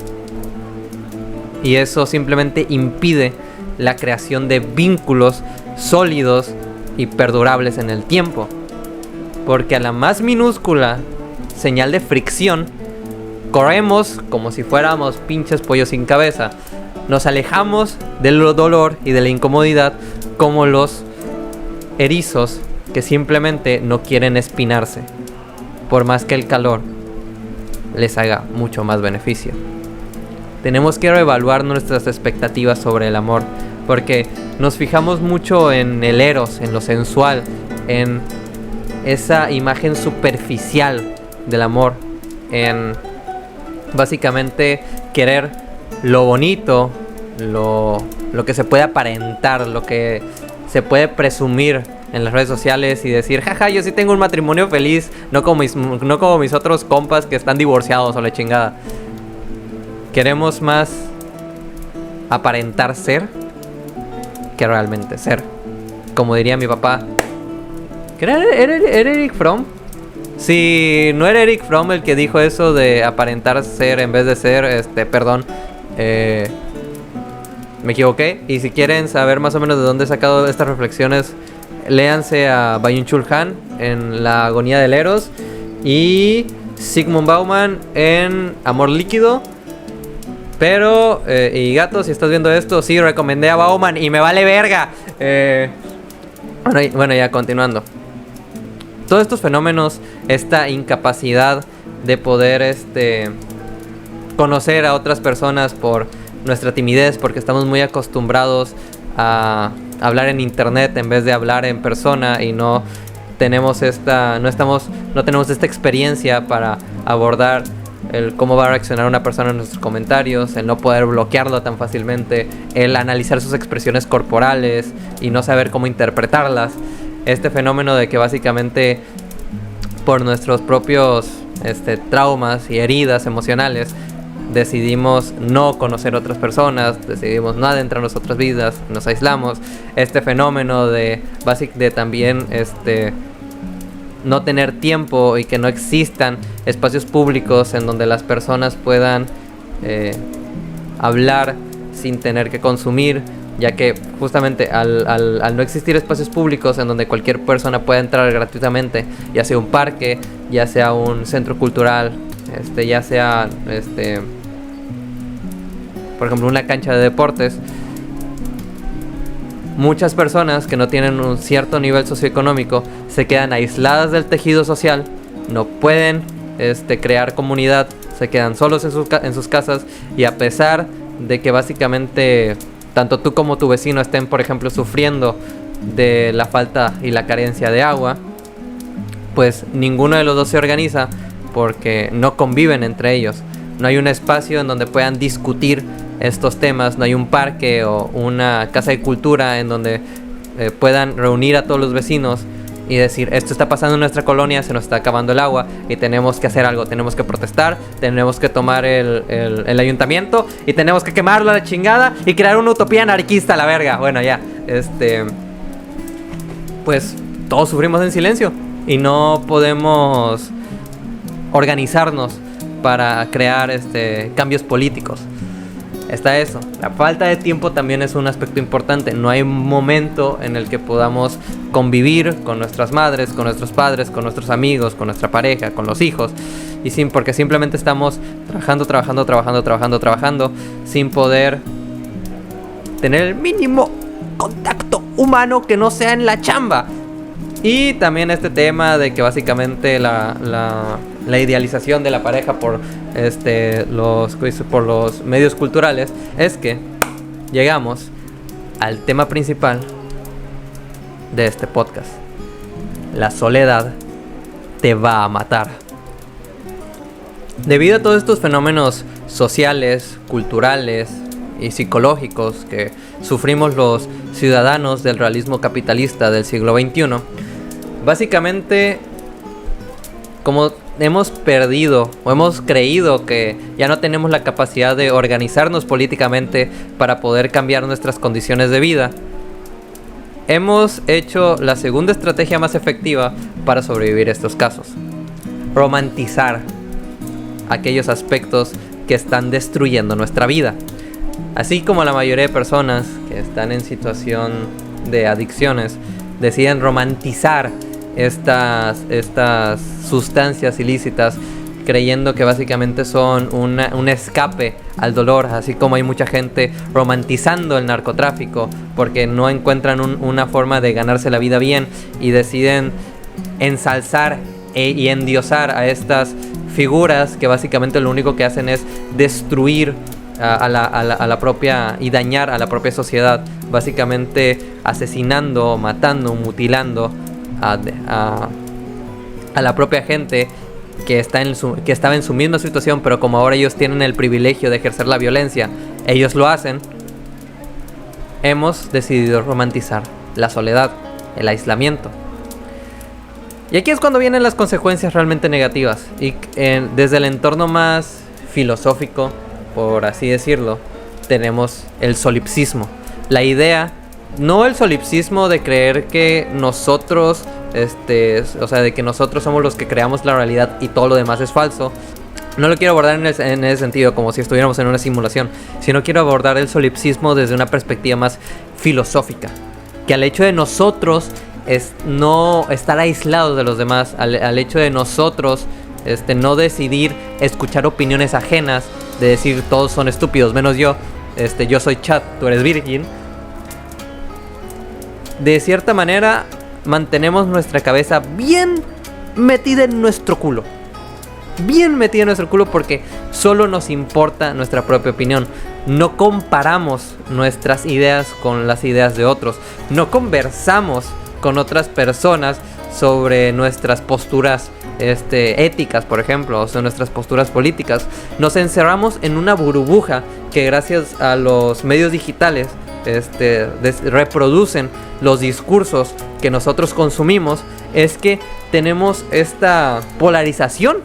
y eso simplemente impide la creación de vínculos sólidos y perdurables en el tiempo, porque a la más minúscula señal de fricción corremos como si fuéramos pinches pollos sin cabeza. Nos alejamos del dolor y de la incomodidad como los erizos que simplemente no quieren espinarse, por más que el calor les haga mucho más beneficio. Tenemos que reevaluar nuestras expectativas sobre el amor, porque nos fijamos mucho en el eros, en lo sensual, en esa imagen superficial del amor, en básicamente querer lo bonito, lo que se puede aparentar, lo que se puede presumir en las redes sociales y decir, jaja, yo sí tengo un matrimonio feliz, no como mis otros compas que están divorciados o la chingada. Queremos más aparentar ser que realmente ser. Como diría mi papá, ¿era Eric Fromm? Si no era Eric Fromm el que dijo eso de aparentar ser en vez de ser, perdón, me equivoqué. Y si quieren saber más o menos de dónde he sacado estas reflexiones, léanse a Byung-Chul Han en La agonía del Eros y Zygmunt Bauman en Amor líquido. Pero, y gato, si estás viendo esto, sí, recomendé a Bauman y me vale verga. Bueno, ya continuando. Todos estos fenómenos, esta incapacidad de poder conocer a otras personas por nuestra timidez, porque estamos muy acostumbrados a hablar en internet en vez de hablar en persona, y no tenemos esta experiencia para abordar el cómo va a reaccionar una persona en nuestros comentarios, el no poder bloquearlo tan fácilmente, el analizar sus expresiones corporales y no saber cómo interpretarlas. Este fenómeno de que básicamente por nuestros propios traumas y heridas emocionales decidimos no conocer otras personas, decidimos no adentrarnos en otras vidas, nos aislamos. Este fenómeno de también no tener tiempo y que no existan espacios públicos en donde las personas puedan hablar sin tener que consumir, ya que justamente al no existir espacios públicos en donde cualquier persona pueda entrar gratuitamente, ya sea un parque, ya sea un centro cultural, ya sea por ejemplo una cancha de deportes, muchas personas que no tienen un cierto nivel socioeconómico se quedan aisladas del tejido social, no pueden crear comunidad, se quedan solos en sus casas, y a pesar de que básicamente tanto tú como tu vecino estén, por ejemplo, sufriendo de la falta y la carencia de agua, pues ninguno de los dos se organiza porque no conviven entre ellos. No hay un espacio en donde puedan discutir estos temas, no hay un parque o una casa de cultura en donde puedan reunir a todos los vecinos y decir, esto está pasando en nuestra colonia, se nos está acabando el agua y tenemos que hacer algo, tenemos que protestar, tenemos que tomar el ayuntamiento y tenemos que quemarlo a la chingada y crear una utopía anarquista a la verga. Bueno, ya, pues todos sufrimos en silencio y no podemos organizarnos para crear cambios políticos. Está eso. La falta de tiempo también es un aspecto importante. No hay un momento en el que podamos convivir con nuestras madres, con nuestros padres, con nuestros amigos, con nuestra pareja, con los hijos. Porque simplemente estamos trabajando, sin poder tener el mínimo contacto humano que no sea en la chamba. Y también este tema de que básicamente la idealización de la pareja por los medios culturales, es que llegamos al tema principal de este podcast. La soledad te va a matar. Debido a todos estos fenómenos sociales, culturales y psicológicos que sufrimos los ciudadanos del realismo capitalista del siglo XXI, básicamente, como hemos perdido o hemos creído que ya no tenemos la capacidad de organizarnos políticamente para poder cambiar nuestras condiciones de vida, hemos hecho la segunda estrategia más efectiva para sobrevivir a estos casos: romantizar aquellos aspectos que están destruyendo nuestra vida. Así como la mayoría de personas que están en situación de adicciones deciden romantizar estas sustancias ilícitas, creyendo que básicamente son un escape al dolor, así como hay mucha gente romantizando el narcotráfico porque no encuentran una forma de ganarse la vida bien y deciden ensalzar y endiosar a estas figuras que básicamente lo único que hacen es destruir a la propia y dañar a la propia sociedad, básicamente asesinando, matando, mutilando a la propia gente que estaba en su misma situación, pero como ahora ellos tienen el privilegio de ejercer la violencia, ellos lo hacen. Hemos decidido romantizar la soledad, el aislamiento. Y aquí es cuando vienen las consecuencias realmente negativas. Y desde el entorno más filosófico, por así decirlo, tenemos el solipsismo. La idea, no el solipsismo de creer que nosotros, de que nosotros somos los que creamos la realidad y todo lo demás es falso. No lo quiero abordar en ese sentido, como si estuviéramos en una simulación, sino quiero abordar el solipsismo desde una perspectiva más filosófica. Que al hecho de nosotros no estar aislados de los demás, al hecho de nosotros no decidir escuchar opiniones ajenas, de decir todos son estúpidos menos yo, yo soy Chad, tú eres virgin, de cierta manera mantenemos nuestra cabeza bien metida en nuestro culo. Bien metida en nuestro culo porque solo nos importa nuestra propia opinión. No comparamos nuestras ideas con las ideas de otros. No conversamos con otras personas sobre nuestras posturas éticas, por ejemplo, o sobre nuestras posturas políticas. Nos encerramos en una burbuja que gracias a los medios digitales reproducen los discursos que nosotros consumimos. Es que tenemos esta polarización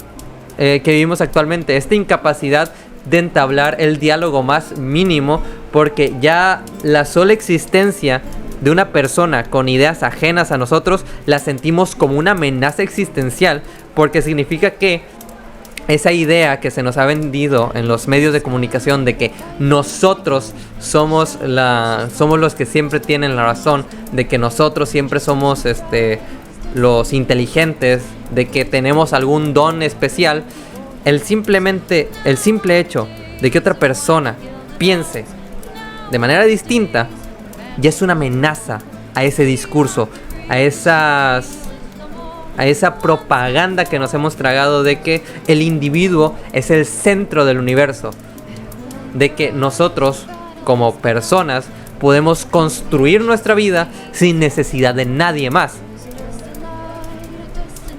que vivimos actualmente, esta incapacidad de entablar el diálogo más mínimo, porque ya la sola existencia de una persona con ideas ajenas a nosotros la sentimos como una amenaza existencial, porque significa que esa idea que se nos ha vendido en los medios de comunicación de que nosotros somos los que siempre tienen la razón, de que nosotros siempre somos los inteligentes, de que tenemos algún don especial, el simple hecho de que otra persona piense de manera distinta ya es una amenaza a ese discurso, a esa propaganda que nos hemos tragado de que el individuo es el centro del universo, de que nosotros como personas podemos construir nuestra vida sin necesidad de nadie más.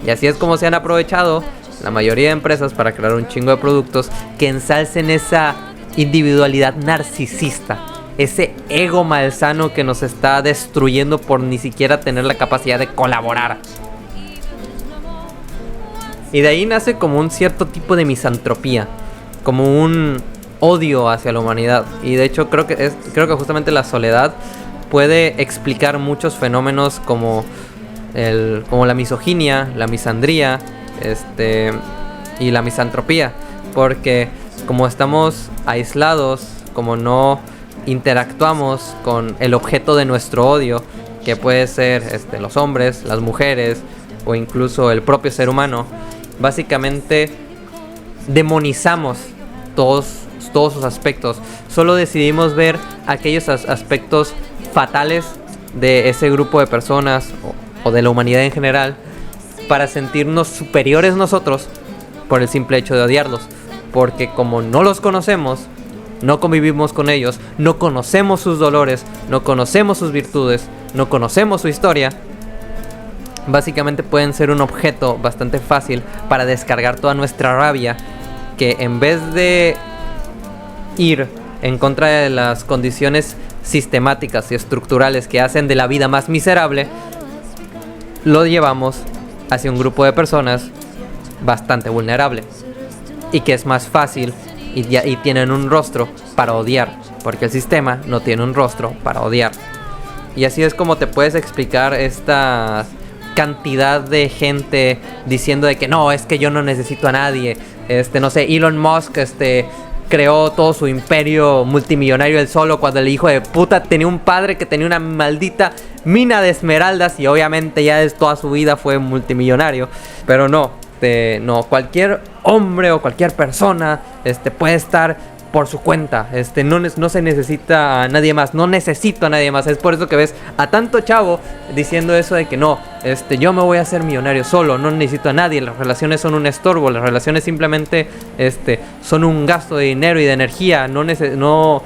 Y así es como se han aprovechado la mayoría de empresas para crear un chingo de productos que ensalcen esa individualidad narcisista, ese ego malsano que nos está destruyendo por ni siquiera tener la capacidad de colaborar. Y de ahí nace como un cierto tipo de misantropía, como un odio hacia la humanidad. Y de hecho creo que justamente la soledad puede explicar muchos fenómenos como la misoginia, la misandría, y la misantropía, porque como estamos aislados, como no interactuamos con el objeto de nuestro odio, que puede ser los hombres, las mujeres o incluso el propio ser humano, básicamente demonizamos todos sus aspectos. Solo decidimos ver aquellos aspectos fatales de ese grupo de personas o de la humanidad en general para sentirnos superiores nosotros por el simple hecho de odiarlos. Porque como no los conocemos, no convivimos con ellos, no conocemos sus dolores, no conocemos sus virtudes, no conocemos su historia, básicamente pueden ser un objeto bastante fácil para descargar toda nuestra rabia, que en vez de ir en contra de las condiciones sistemáticas y estructurales que hacen de la vida más miserable, lo llevamos hacia un grupo de personas bastante vulnerable y que es más fácil y tienen un rostro para odiar, porque el sistema no tiene un rostro para odiar. Y así es como te puedes explicar esta cantidad de gente diciendo de que no, es que yo no necesito a nadie. No sé, Elon Musk creó todo su imperio multimillonario él solo, cuando el hijo de puta tenía un padre que tenía una maldita mina de esmeraldas y obviamente ya toda su vida fue multimillonario. Pero no, cualquier hombre o cualquier persona puede estar por su cuenta, no se necesita a nadie más, no necesito a nadie más. Es por eso que ves a tanto chavo diciendo eso de que no, yo me voy a hacer millonario solo, no necesito a nadie, las relaciones son un estorbo, las relaciones simplemente son un gasto de dinero y de energía, no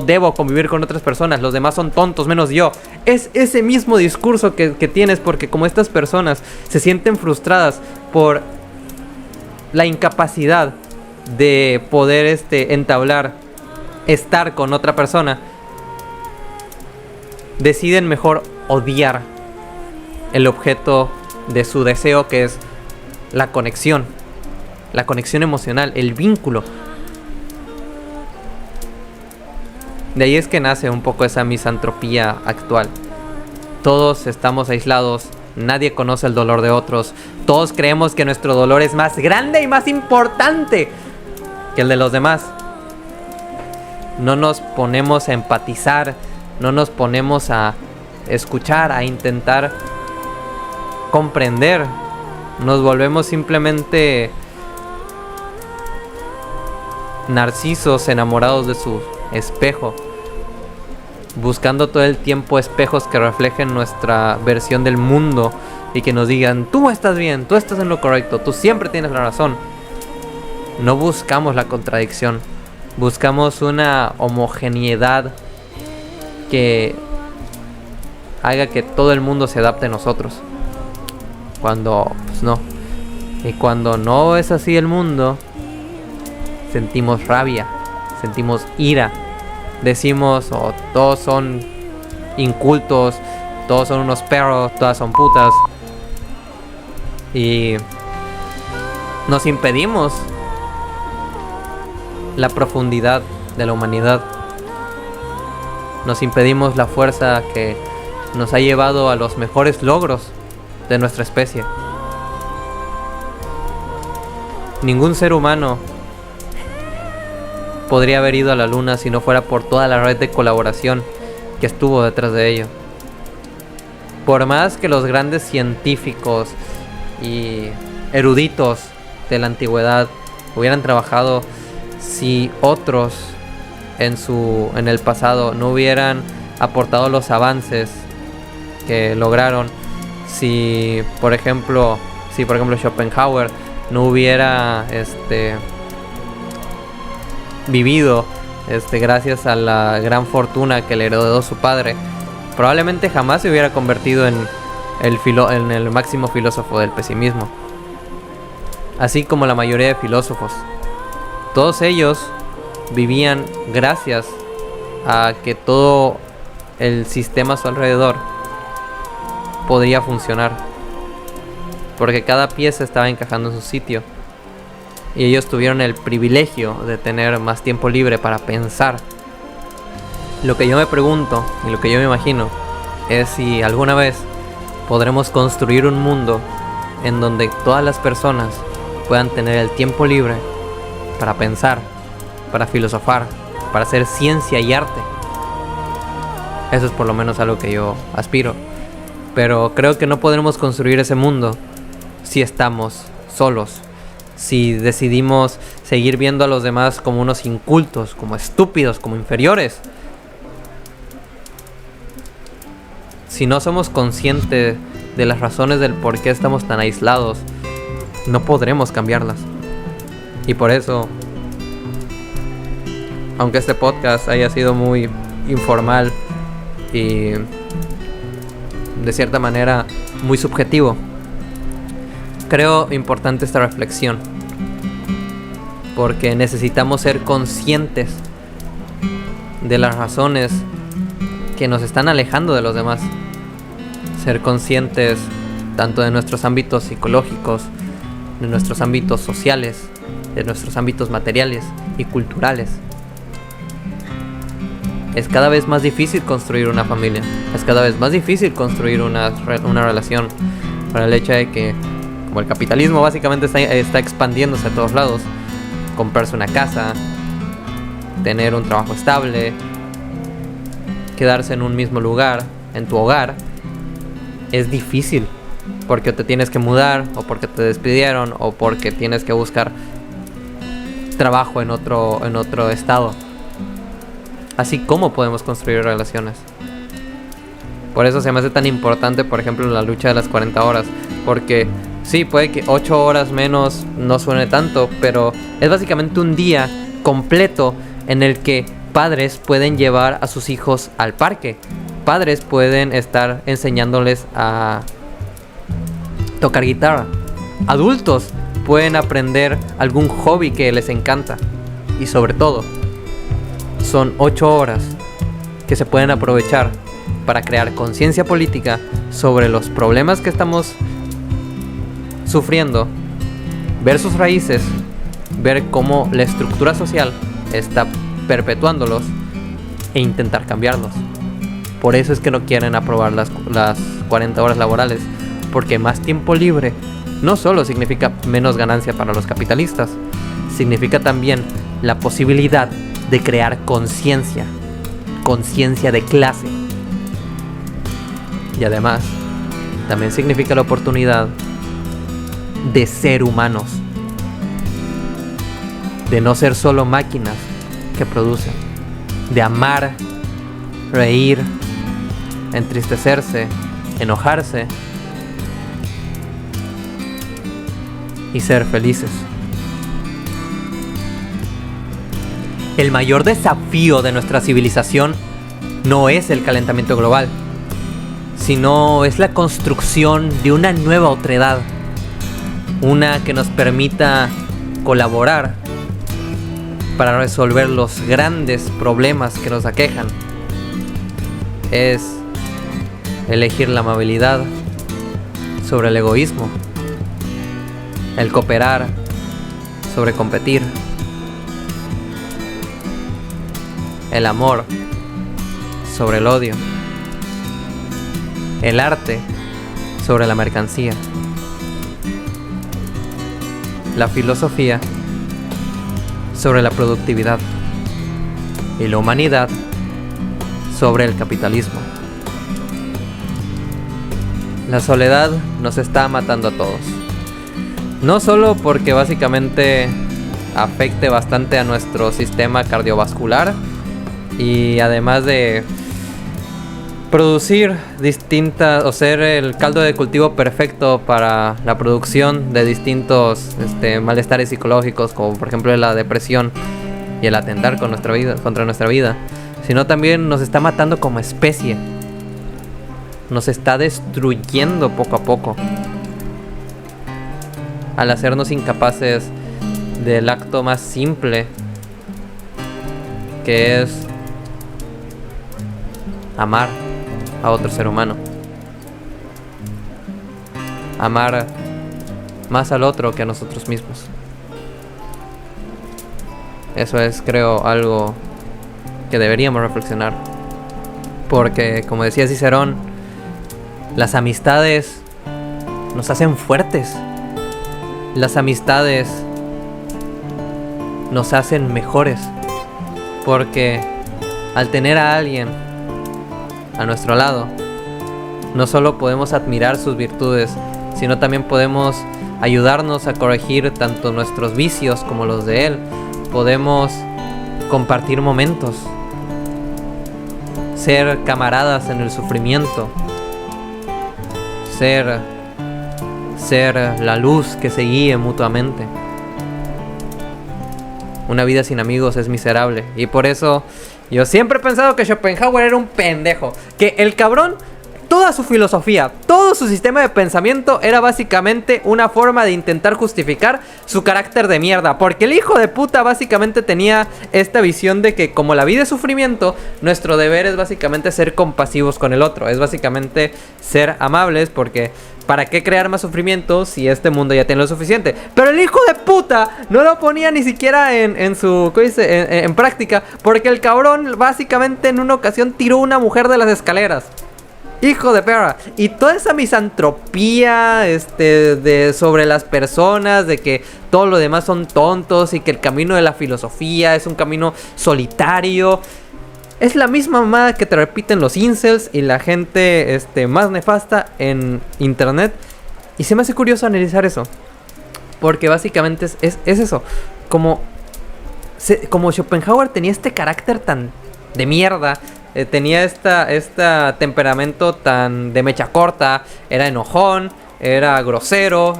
debo convivir con otras personas, los demás son tontos menos yo. Es ese mismo discurso que tienes, porque como estas personas se sienten frustradas por la incapacidad de poder estar con otra persona, deciden mejor odiar el objeto de su deseo, que es la conexión emocional, el vínculo. De ahí es que nace un poco esa misantropía actual. Todos estamos aislados, nadie conoce el dolor de otros, todos creemos que nuestro dolor es más grande y más importante que el de los demás. No nos ponemos a empatizar, no nos ponemos a escuchar, a intentar comprender. Nos volvemos simplemente narcisos enamorados de su espejo, buscando todo el tiempo espejos que reflejen nuestra versión del mundo y que nos digan: tú estás bien, tú estás en lo correcto, tú siempre tienes la razón. No buscamos la contradicción, buscamos una homogeneidad que haga que todo el mundo se adapte a nosotros, cuando pues no. Y cuando no es así el mundo, sentimos rabia, sentimos ira, decimos: oh, todos son incultos, todos son unos perros, todas son putas, y nos impedimos la profundidad de la humanidad, nos impedimos la fuerza que nos ha llevado a los mejores logros de nuestra especie. Ningún ser humano podría haber ido a la luna si no fuera por toda la red de colaboración que estuvo detrás de ello. Por más que los grandes científicos y eruditos de la antigüedad hubieran trabajado, si otros en el pasado no hubieran aportado los avances que lograron, si por ejemplo Schopenhauer no hubiera vivido gracias a la gran fortuna que le heredó su padre, probablemente jamás se hubiera convertido en el máximo filósofo del pesimismo. Así como la mayoría de filósofos, todos ellos vivían gracias a que todo el sistema a su alrededor podría funcionar, porque cada pieza estaba encajando en su sitio, y ellos tuvieron el privilegio de tener más tiempo libre para pensar. Lo que yo me pregunto y lo que yo me imagino es si alguna vez podremos construir un mundo en donde todas las personas puedan tener el tiempo libre para pensar, para filosofar, para hacer ciencia y arte. Eso es por lo menos algo que yo aspiro. Pero creo que no podremos construir ese mundo si estamos solos, si decidimos seguir viendo a los demás como unos incultos, como estúpidos, como inferiores. si no somos conscientes de las razones del por qué estamos tan aislados, no podremos cambiarlas. Y por eso, aunque este podcast haya sido muy informal y de cierta manera muy subjetivo, creo importante esta reflexión, porque necesitamos ser conscientes de las razones que nos están alejando de los demás. Ser conscientes tanto de nuestros ámbitos psicológicos, de nuestros ámbitos sociales, de nuestros ámbitos materiales y culturales. Es cada vez más difícil construir una familia, es cada vez más difícil construir una relación, por el hecho de que, como el capitalismo básicamente está expandiéndose a todos lados, comprarse una casa, tener un trabajo estable, quedarse en un mismo lugar, en tu hogar, es difícil, porque te tienes que mudar, o porque te despidieron, o porque tienes que buscar trabajo en otro estado. Así como podemos construir relaciones. Por eso se me hace tan importante, por ejemplo, la lucha de las 40 horas. Porque sí, puede que 8 horas menos no suene tanto, pero es básicamente un día completo en el que padres pueden llevar a sus hijos al parque. Padres pueden estar enseñándoles a tocar guitarra. Adultos pueden aprender algún hobby que les encanta. Y sobre todo, son 8 horas que se pueden aprovechar para crear conciencia política sobre los problemas que estamos sufriendo, ver sus raíces, ver cómo la estructura social está perpetuándolos e intentar cambiarlos. Por eso es que no quieren aprobar las 40 horas laborales, porque más tiempo libre no solo significa menos ganancia para los capitalistas, significa también la posibilidad de crear conciencia de clase. Y además, también significa la oportunidad de ser humanos, de no ser solo máquinas que producen, de amar, reír, entristecerse, enojarse y ser felices. El mayor desafío de nuestra civilización no es el calentamiento global, sino es la construcción de una nueva otredad, una que nos permita colaborar para resolver los grandes problemas que nos aquejan. Es elegir la amabilidad sobre el egoísmo, el cooperar sobre competir, el amor sobre el odio, el arte sobre la mercancía, la filosofía sobre la productividad y la humanidad sobre el capitalismo. La soledad nos está matando a todos. No solo porque básicamente afecte bastante a nuestro sistema cardiovascular, y además de producir distintas, o ser el caldo de cultivo perfecto para la producción de distintos malestares psicológicos, como por ejemplo la depresión y el atentar contra nuestra vida, sino también nos está matando como especie, nos está destruyendo poco a poco, al hacernos incapaces del acto más simple, que es amar a otro ser humano, amar más al otro que a nosotros mismos. Eso es, creo, algo que deberíamos reflexionar, porque, como decía Cicerón, las amistades nos hacen fuertes, las amistades nos hacen mejores, porque al tener a alguien a nuestro lado, no solo podemos admirar sus virtudes, sino también podemos ayudarnos a corregir tanto nuestros vicios como los de él. Podemos compartir momentos, ser camaradas en el sufrimiento ser la luz que se guíe mutuamente. Una vida sin amigos es miserable. Y por eso yo siempre he pensado que Schopenhauer era un pendejo. Que el cabrón, toda su filosofía, todo su sistema de pensamiento era básicamente una forma de intentar justificar su carácter de mierda. Porque el hijo de puta básicamente tenía esta visión de que como la vida es sufrimiento, nuestro deber es básicamente ser compasivos con el otro. Es básicamente ser amables porque ¿para qué crear más sufrimiento si este mundo ya tiene lo suficiente? Pero el hijo de puta no lo ponía ni siquiera en práctica. Porque el cabrón básicamente en una ocasión tiró a una mujer de las escaleras. Hijo de perra. Y toda esa misantropía sobre las personas, de que todo lo demás son tontos y que el camino de la filosofía es un camino solitario, es la misma mamada que te repiten los incels y la gente más nefasta en internet. Y se me hace curioso analizar eso, porque básicamente es eso. Como Schopenhauer tenía este carácter tan de mierda, tenía esta temperamento tan de mecha corta, era enojón, era grosero,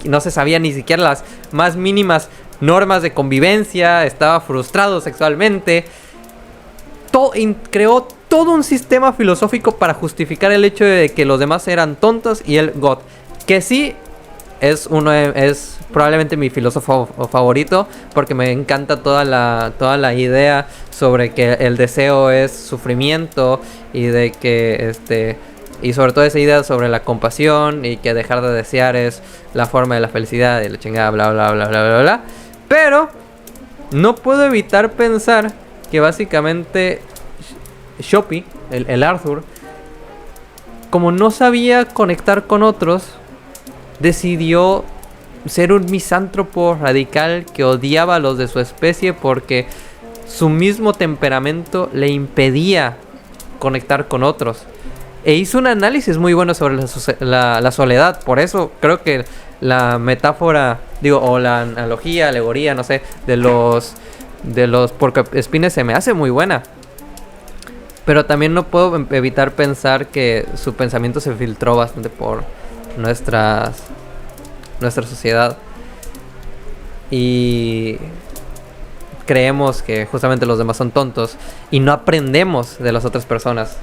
no se sabía ni siquiera las más mínimas normas de convivencia, estaba frustrado sexualmente. Creó todo un sistema filosófico para justificar el hecho de que los demás eran tontos y él God. Que sí es probablemente mi filósofo favorito, porque me encanta toda la idea sobre que el deseo es sufrimiento y de que y sobre todo esa idea sobre la compasión y que dejar de desear es la forma de la felicidad y la chingada, bla bla bla bla bla bla. Pero no puedo evitar pensar que básicamente Shopi, el Arthur, como no sabía conectar con otros, decidió ser un misántropo radical que odiaba a los de su especie porque su mismo temperamento le impedía conectar con otros. E hizo un análisis muy bueno sobre la soledad. Por eso creo que la metáfora, o la analogía, alegoría, no sé, de los porcoespines se me hace muy buena. Pero también no puedo evitar pensar que su pensamiento se filtró bastante por nuestra sociedad. Y creemos que justamente los demás son tontos y no aprendemos de las otras personas.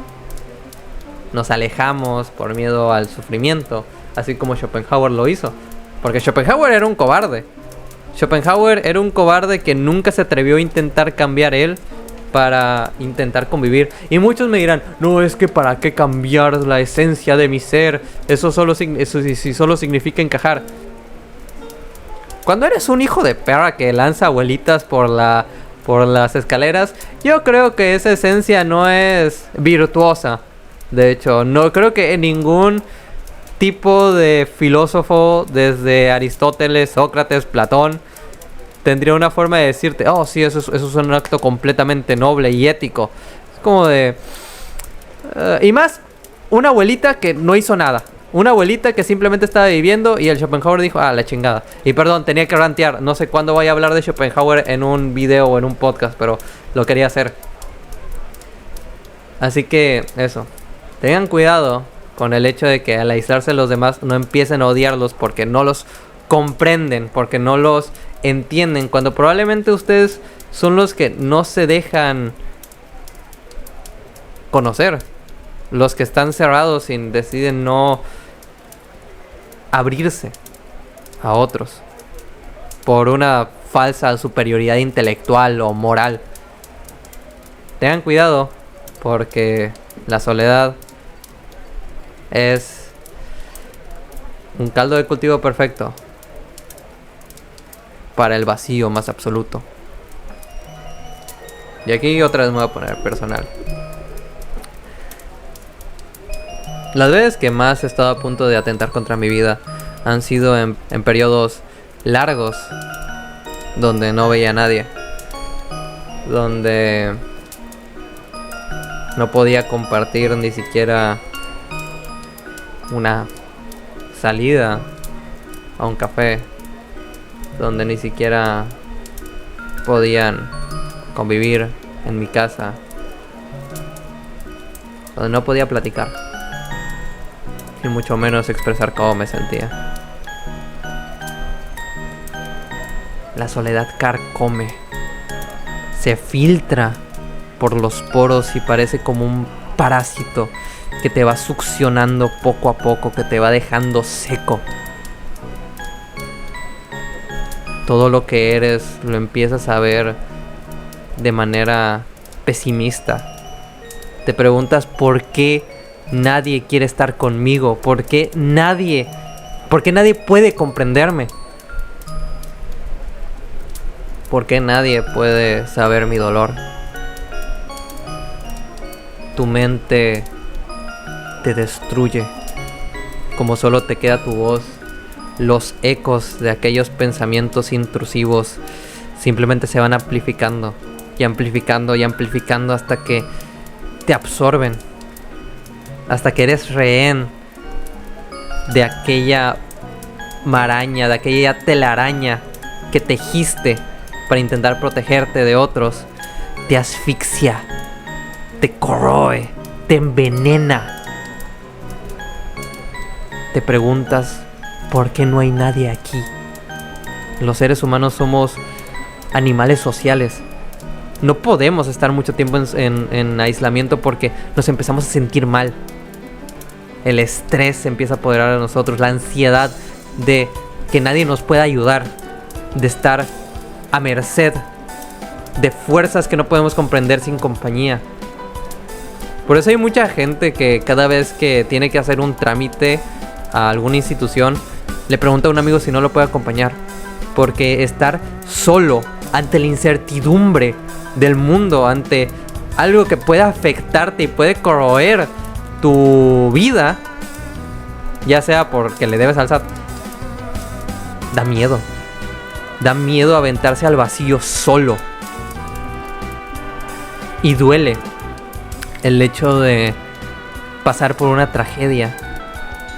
Nos alejamos por miedo al sufrimiento, así como Schopenhauer lo hizo. Porque Schopenhauer era un cobarde. Schopenhauer era un cobarde que nunca se atrevió a intentar cambiar él para intentar convivir. Y muchos me dirán, no, es que para qué cambiar la esencia de mi ser, eso solo significa encajar. Cuando eres un hijo de perra que lanza abuelitas por las escaleras, yo creo que esa esencia no es virtuosa. De hecho, no creo que ningún tipo de filósofo, desde Aristóteles, Sócrates, Platón, tendría una forma de decirte, oh sí, eso es un acto completamente noble y ético. Es como de... y más, una abuelita que no hizo nada. Una abuelita que simplemente estaba viviendo y el Schopenhauer dijo, la chingada. Y perdón, tenía que rantear. No sé cuándo voy a hablar de Schopenhauer en un video o en un podcast, pero lo quería hacer. Así que, eso. Tengan cuidado con el hecho de que al aislarse los demás no empiecen a odiarlos porque no los comprenden, porque no los entienden, cuando probablemente ustedes son los que no se dejan conocer, los que están cerrados y deciden no abrirse a otros por una falsa superioridad intelectual o moral. Tengan cuidado, porque la soledad es un caldo de cultivo perfecto para el vacío más absoluto. Y aquí otra vez me voy a poner personal. Las veces que más he estado a punto de atentar contra mi vida han sido en periodos largos donde no veía a nadie, donde no podía compartir ni siquiera una salida a un café, donde ni siquiera podían convivir en mi casa, donde no podía platicar. y mucho menos expresar cómo me sentía. La soledad carcome, se filtra por los poros y parece como un parásito que te va succionando poco a poco, que te va dejando seco. Todo lo que eres lo empiezas a ver de manera pesimista. Te preguntas por qué nadie quiere estar conmigo, por qué nadie puede comprenderme, por qué nadie puede saber mi dolor. Tu mente te destruye, como solo te queda tu voz. Los ecos de aquellos pensamientos intrusivos simplemente se van amplificando y amplificando y amplificando hasta que te absorben, hasta que eres rehén de aquella maraña, de aquella telaraña que tejiste para intentar protegerte de otros. Te asfixia, te corroe, te envenena. Te preguntas, ¿por qué no hay nadie aquí? Los seres humanos somos animales sociales. No podemos estar mucho tiempo en aislamiento porque nos empezamos a sentir mal. El estrés se empieza a apoderar de nosotros, la ansiedad de que nadie nos pueda ayudar, de estar a merced de fuerzas que no podemos comprender sin compañía. Por eso hay mucha gente que cada vez que tiene que hacer un trámite a alguna institución, le pregunta a un amigo si no lo puede acompañar. Porque estar solo ante la incertidumbre del mundo, ante algo que puede afectarte y puede corroer tu vida, ya sea porque le debes al SAT, da miedo. Da miedo aventarse al vacío solo. Y duele el hecho de pasar por una tragedia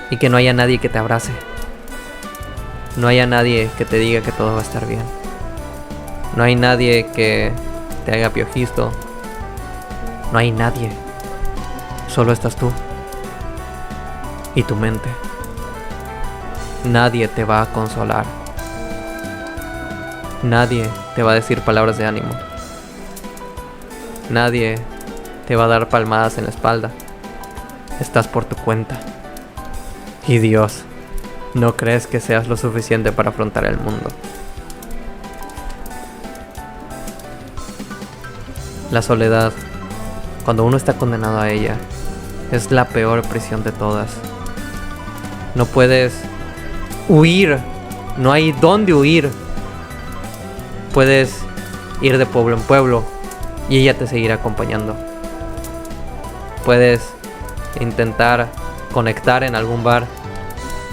y que no haya nadie que te abrace. No haya nadie que te diga que todo va a estar bien. No hay nadie que te haga piojisto. No hay nadie. Solo estás tú y tu mente. Nadie te va a consolar. Nadie te va a decir palabras de ánimo. Nadie te va a dar palmadas en la espalda. Estás por tu cuenta. Y Dios, no crees que seas lo suficiente para afrontar el mundo. La soledad, cuando uno está condenado a ella, es la peor prisión de todas. No puedes huir, no hay dónde huir. Puedes ir de pueblo en pueblo y ella te seguirá acompañando. Puedes intentar conectar en algún bar,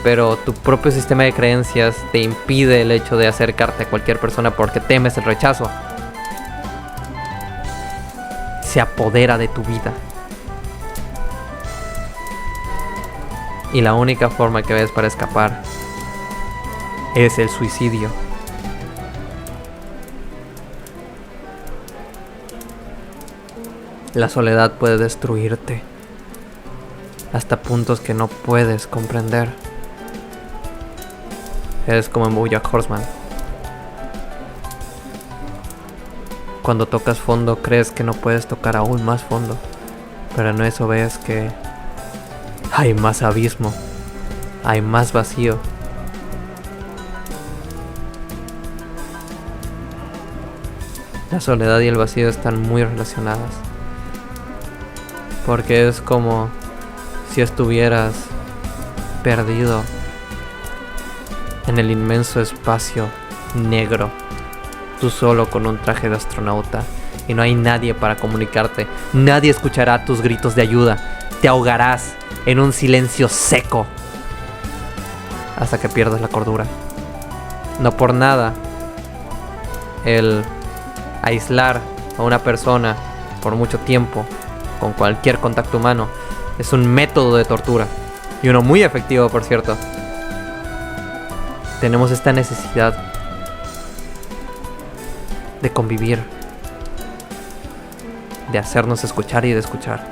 pero tu propio sistema de creencias te impide el hecho de acercarte a cualquier persona porque temes el rechazo. Se apodera de tu vida. Y la única forma que ves para escapar es el suicidio. La soledad puede destruirte hasta puntos que no puedes comprender. Es como en BoJack Horseman. Cuando tocas fondo crees que no puedes tocar aún más fondo, pero en eso ves que hay más abismo, hay más vacío. La soledad y el vacío están muy relacionadas, porque es como si estuvieras perdido en el inmenso espacio negro, tú solo con un traje de astronauta, y no hay nadie para comunicarte. Nadie escuchará tus gritos de ayuda. Te ahogarás en un silencio seco hasta que pierdas la cordura. No por nada el aislar a una persona por mucho tiempo con cualquier contacto humano es un método de tortura, y uno muy efectivo, por cierto. Tenemos esta necesidad de convivir, de hacernos escuchar y de escuchar.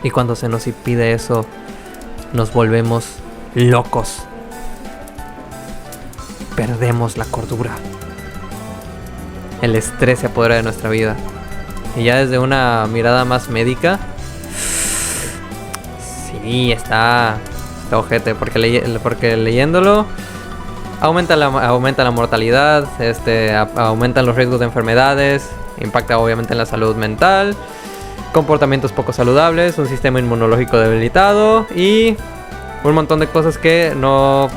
Y cuando se nos impide eso, nos volvemos locos. Perdemos la cordura. El estrés se apodera de nuestra vida. Y ya desde una mirada más médica, sí, está ojete, porque leyéndolo aumenta la mortalidad, aumentan los riesgos de enfermedades, impacta obviamente en la salud mental, comportamientos poco saludables, un sistema inmunológico debilitado y un montón de cosas que no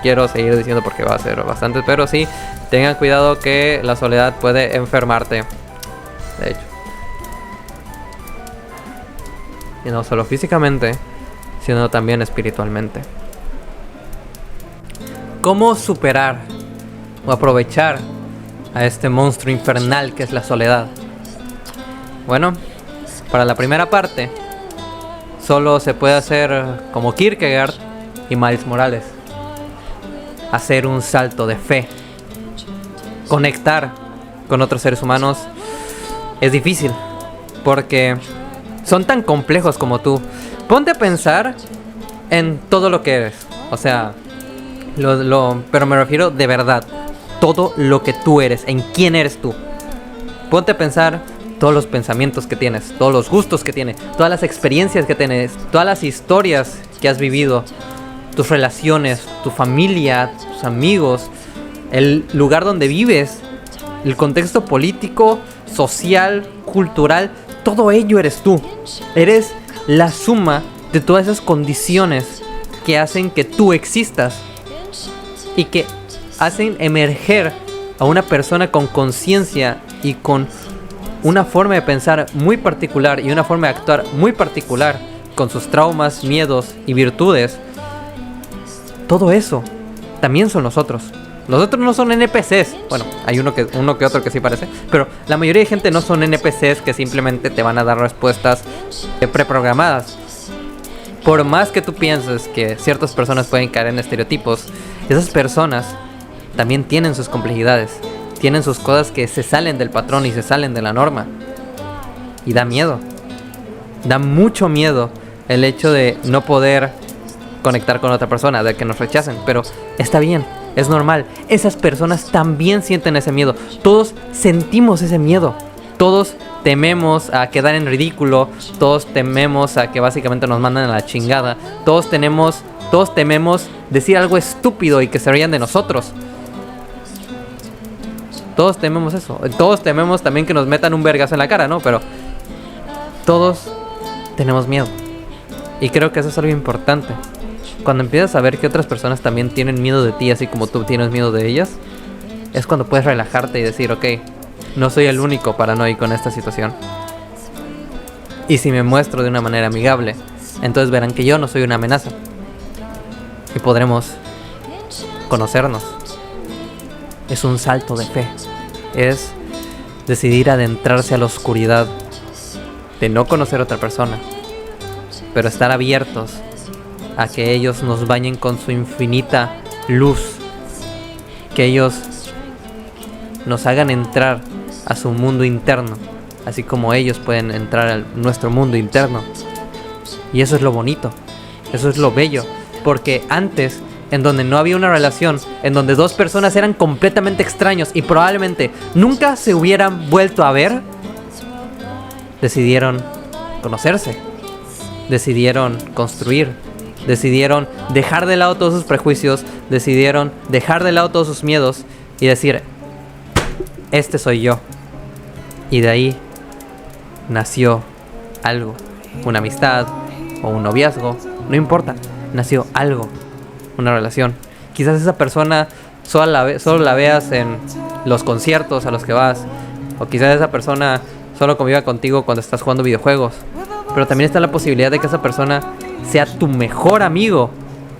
quiero seguir diciendo porque va a ser bastante, pero sí, tengan cuidado que la soledad puede enfermarte, de hecho. Y no solo físicamente, sino también espiritualmente. ¿Cómo superar o aprovechar a este monstruo infernal que es la soledad? Bueno, para la primera parte, solo se puede hacer como Kierkegaard y Miles Morales. Hacer un salto de fe. Conectar con otros seres humanos es difícil, porque son tan complejos como tú. Ponte a pensar en todo lo que eres. O sea, pero me refiero de verdad. Todo lo que tú eres, en quién eres tú. Ponte a pensar todos los pensamientos que tienes, todos los gustos que tienes, todas las experiencias que tienes, todas las historias que has vivido, tus relaciones, tu familia, tus amigos, el lugar donde vives, el contexto político, social, cultural. Todo ello eres tú. Eres la suma de todas esas condiciones que hacen que tú existas y que hacen emerger a una persona con conciencia y con una forma de pensar muy particular y una forma de actuar muy particular, con sus traumas, miedos y virtudes. Todo eso también son nosotros. Nosotros no son NPCs. Bueno, hay uno que otro que sí parece, pero la mayoría de gente no son NPCs que simplemente te van a dar respuestas preprogramadas. Por más que tú pienses que ciertas personas pueden caer en estereotipos, esas personas también tienen sus complejidades, tienen sus cosas que se salen del patrón y se salen de la norma. Y da miedo. Da mucho miedo el hecho de no poder conectar con otra persona, de que nos rechacen, pero está bien. Es normal, esas personas también sienten ese miedo. Todos sentimos ese miedo. Todos tememos a quedar en ridículo. Todos tememos a que básicamente nos manden a la chingada. Todos tememos decir algo estúpido y que se rían de nosotros. Todos tememos eso. Todos tememos también que nos metan un vergazo en la cara, ¿no? Pero todos tenemos miedo. Y creo que eso es algo importante. Cuando empiezas a ver que otras personas también tienen miedo de ti, así como tú tienes miedo de ellas, es cuando puedes relajarte y decir, ok, no soy el único paranoico en esta situación. Y si me muestro de una manera amigable, entonces verán que yo no soy una amenaza. Y podremos conocernos. Es un salto de fe. Es decidir adentrarse a la oscuridad de no conocer a otra persona, pero estar abiertos a que ellos nos bañen con su infinita luz, que ellos nos hagan entrar a su mundo interno, así como ellos pueden entrar a nuestro mundo interno. Y eso es lo bonito, eso es lo bello, porque antes, en donde no había una relación, en donde dos personas eran completamente extraños y probablemente nunca se hubieran vuelto a ver, decidieron conocerse, decidieron construir, decidieron dejar de lado todos sus prejuicios, decidieron dejar de lado todos sus miedos y decir, este soy yo. Y de ahí nació algo, una amistad o un noviazgo, no importa, nació algo, una relación. Quizás esa persona solo la veas en los conciertos a los que vas, o quizás esa persona solo conviva contigo cuando estás jugando videojuegos, pero también está la posibilidad de que esa persona sea tu mejor amigo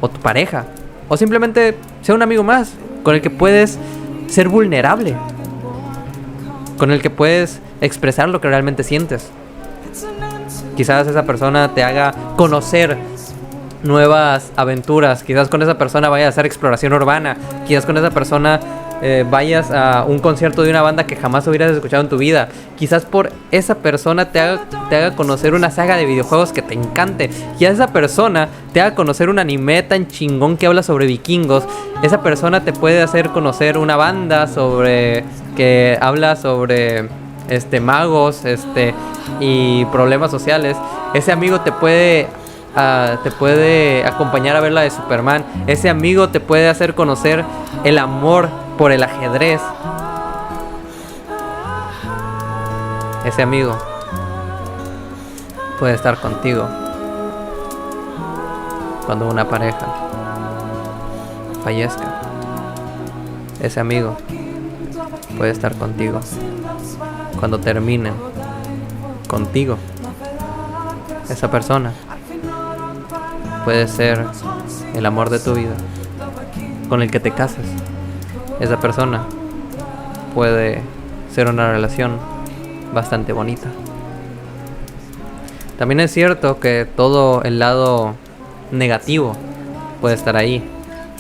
o tu pareja, o simplemente sea un amigo más con el que puedes ser vulnerable, con el que puedes expresar lo que realmente sientes. Quizás esa persona te haga conocer nuevas aventuras, quizás con esa persona vaya a hacer exploración urbana, quizás con esa persona vayas a un concierto de una banda que jamás hubieras escuchado en tu vida. Quizás por esa persona te haga conocer una saga de videojuegos que te encante. Y a esa persona te haga conocer un anime tan chingón que habla sobre vikingos. Esa persona te puede hacer conocer una banda que habla sobre magos y problemas sociales. Ese amigo te puede acompañar a ver la de Superman. Ese amigo te puede hacer conocer el amor por el ajedrez. Ese amigo puede estar contigo cuando una pareja fallezca. Ese amigo puede estar contigo cuando terminen contigo. Esa persona puede ser el amor de tu vida, con el que te cases. Esa persona puede ser una relación bastante bonita. También es cierto que todo el lado negativo puede estar ahí.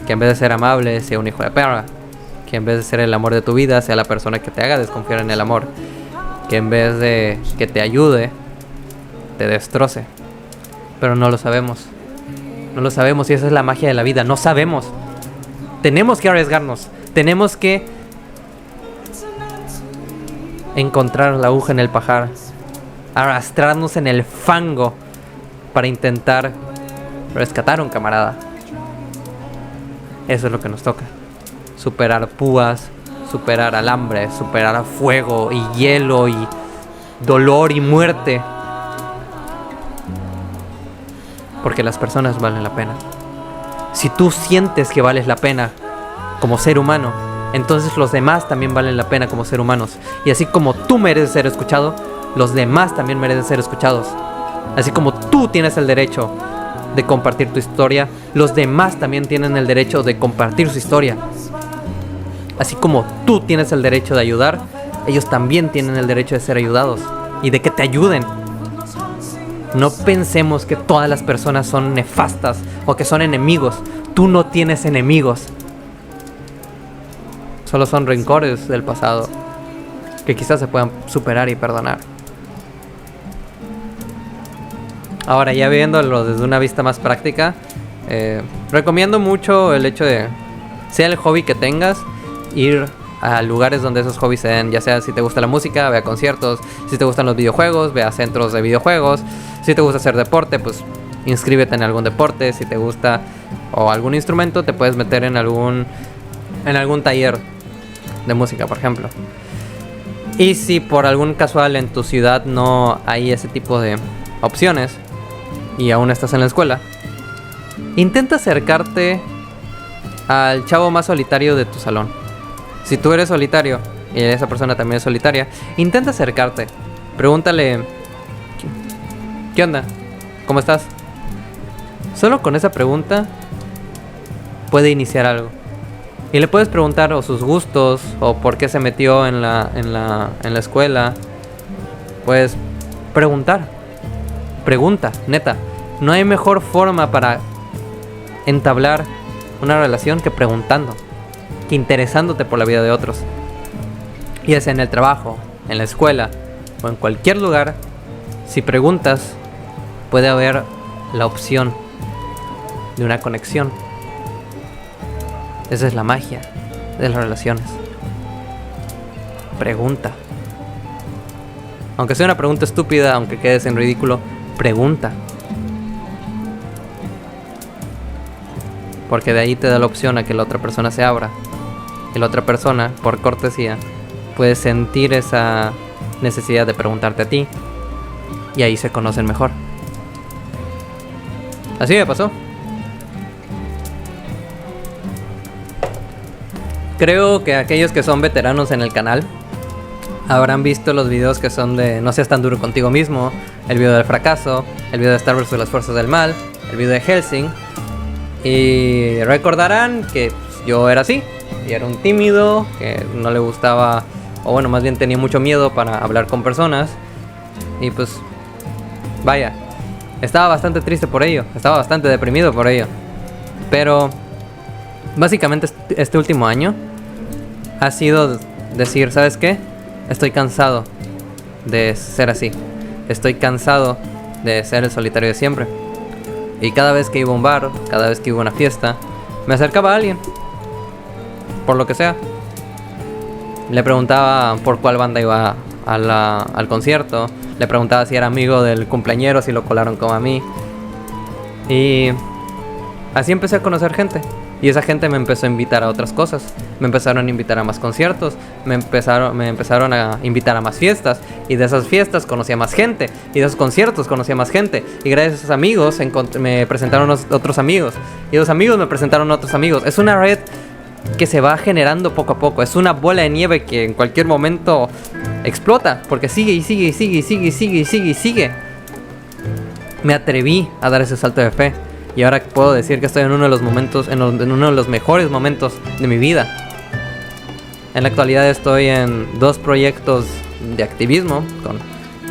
Que en vez de ser amable sea un hijo de perra. Que en vez de ser el amor de tu vida sea la persona que te haga desconfiar en el amor. Que en vez de que te ayude, te destroce. Pero no lo sabemos. No lo sabemos y esa es la magia de la vida. No sabemos. Tenemos que arriesgarnos. Tenemos que encontrar la aguja en el pajar. Arrastrarnos en el fango para intentar rescatar a un camarada. Eso es lo que nos toca. Superar púas, superar alambre, superar fuego y hielo y dolor y muerte. Porque las personas valen la pena. Si tú sientes que vales la pena como ser humano, entonces los demás también valen la pena como ser humanos. Y así como tú mereces ser escuchado, los demás también merecen ser escuchados. Así como tú tienes el derecho de compartir tu historia, los demás también tienen el derecho de compartir su historia. Así como tú tienes el derecho de ayudar, ellos también tienen el derecho de ser ayudados y de que te ayuden. No pensemos que todas las personas son nefastas o que son enemigos. Tú no tienes enemigos. Solo son rencores del pasado que quizás se puedan superar y perdonar. Ahora, ya viéndolo desde una vista más práctica, recomiendo mucho el hecho de, sea el hobby que tengas, ir a lugares donde esos hobbies se den. Ya sea si te gusta la música, ve a conciertos. Si te gustan los videojuegos, ve a centros de videojuegos. Si te gusta hacer deporte, pues inscríbete en algún deporte. Si te gusta o algún instrumento, te puedes meter en algún taller de música, por ejemplo. Y si por algún casual en tu ciudad no hay ese tipo de opciones y aún estás en la escuela, intenta acercarte al chavo más solitario de tu salón. Si tú eres solitario y esa persona también es solitaria, intenta acercarte. Pregúntale: ¿qué onda? ¿Cómo estás? Solo con esa pregunta puede iniciar algo. Y le puedes preguntar o sus gustos o por qué se metió en la escuela. Puedes preguntar. Pregunta, neta. No hay mejor forma para entablar una relación que preguntando, que interesándote por la vida de otros. Y es en el trabajo, en la escuela o en cualquier lugar. Si preguntas, puede haber la opción de una conexión. Esa es la magia de las relaciones. Pregunta. Aunque sea una pregunta estúpida, aunque quedes en ridículo, pregunta. Porque de ahí te da la opción a que la otra persona se abra. Y la otra persona, por cortesía, puede sentir esa necesidad de preguntarte a ti. Y ahí se conocen mejor. Así me pasó. Creo que aquellos que son veteranos en el canal habrán visto los videos que son de No seas tan duro contigo mismo, el video del fracaso, el video de Star Wars las fuerzas del mal, el video de Hellsing. Y recordarán que yo era así, y era un tímido, que no le gustaba, o bueno, más bien tenía mucho miedo para hablar con personas. Y pues, vaya, estaba bastante triste por ello, estaba bastante deprimido por ello. Pero básicamente este último año ha sido decir, ¿sabes qué? Estoy cansado de ser así. Estoy cansado de ser el solitario de siempre. Y cada vez que iba a un bar, cada vez que iba a una fiesta, me acercaba a alguien, por lo que sea. Le preguntaba por cuál banda iba al concierto. Le preguntaba si era amigo del cumpleañero, si lo colaron como a mí. Y así empecé a conocer gente. Y esa gente me empezó a invitar a otras cosas. Me empezaron a invitar a más conciertos. Me empezaron a invitar a más fiestas. Y de esas fiestas conocí a más gente. Y de esos conciertos conocí a más gente. Y gracias a esos amigos me presentaron otros amigos. Y los amigos me presentaron otros amigos. Es una red que se va generando poco a poco. Es una bola de nieve que en cualquier momento explota. Porque sigue y sigue y sigue y sigue y sigue y sigue y sigue. Me atreví a dar ese salto de fe. Y ahora puedo decir que estoy en uno de los momentos, en uno de los mejores momentos de mi vida. En la actualidad estoy en 2 proyectos de activismo con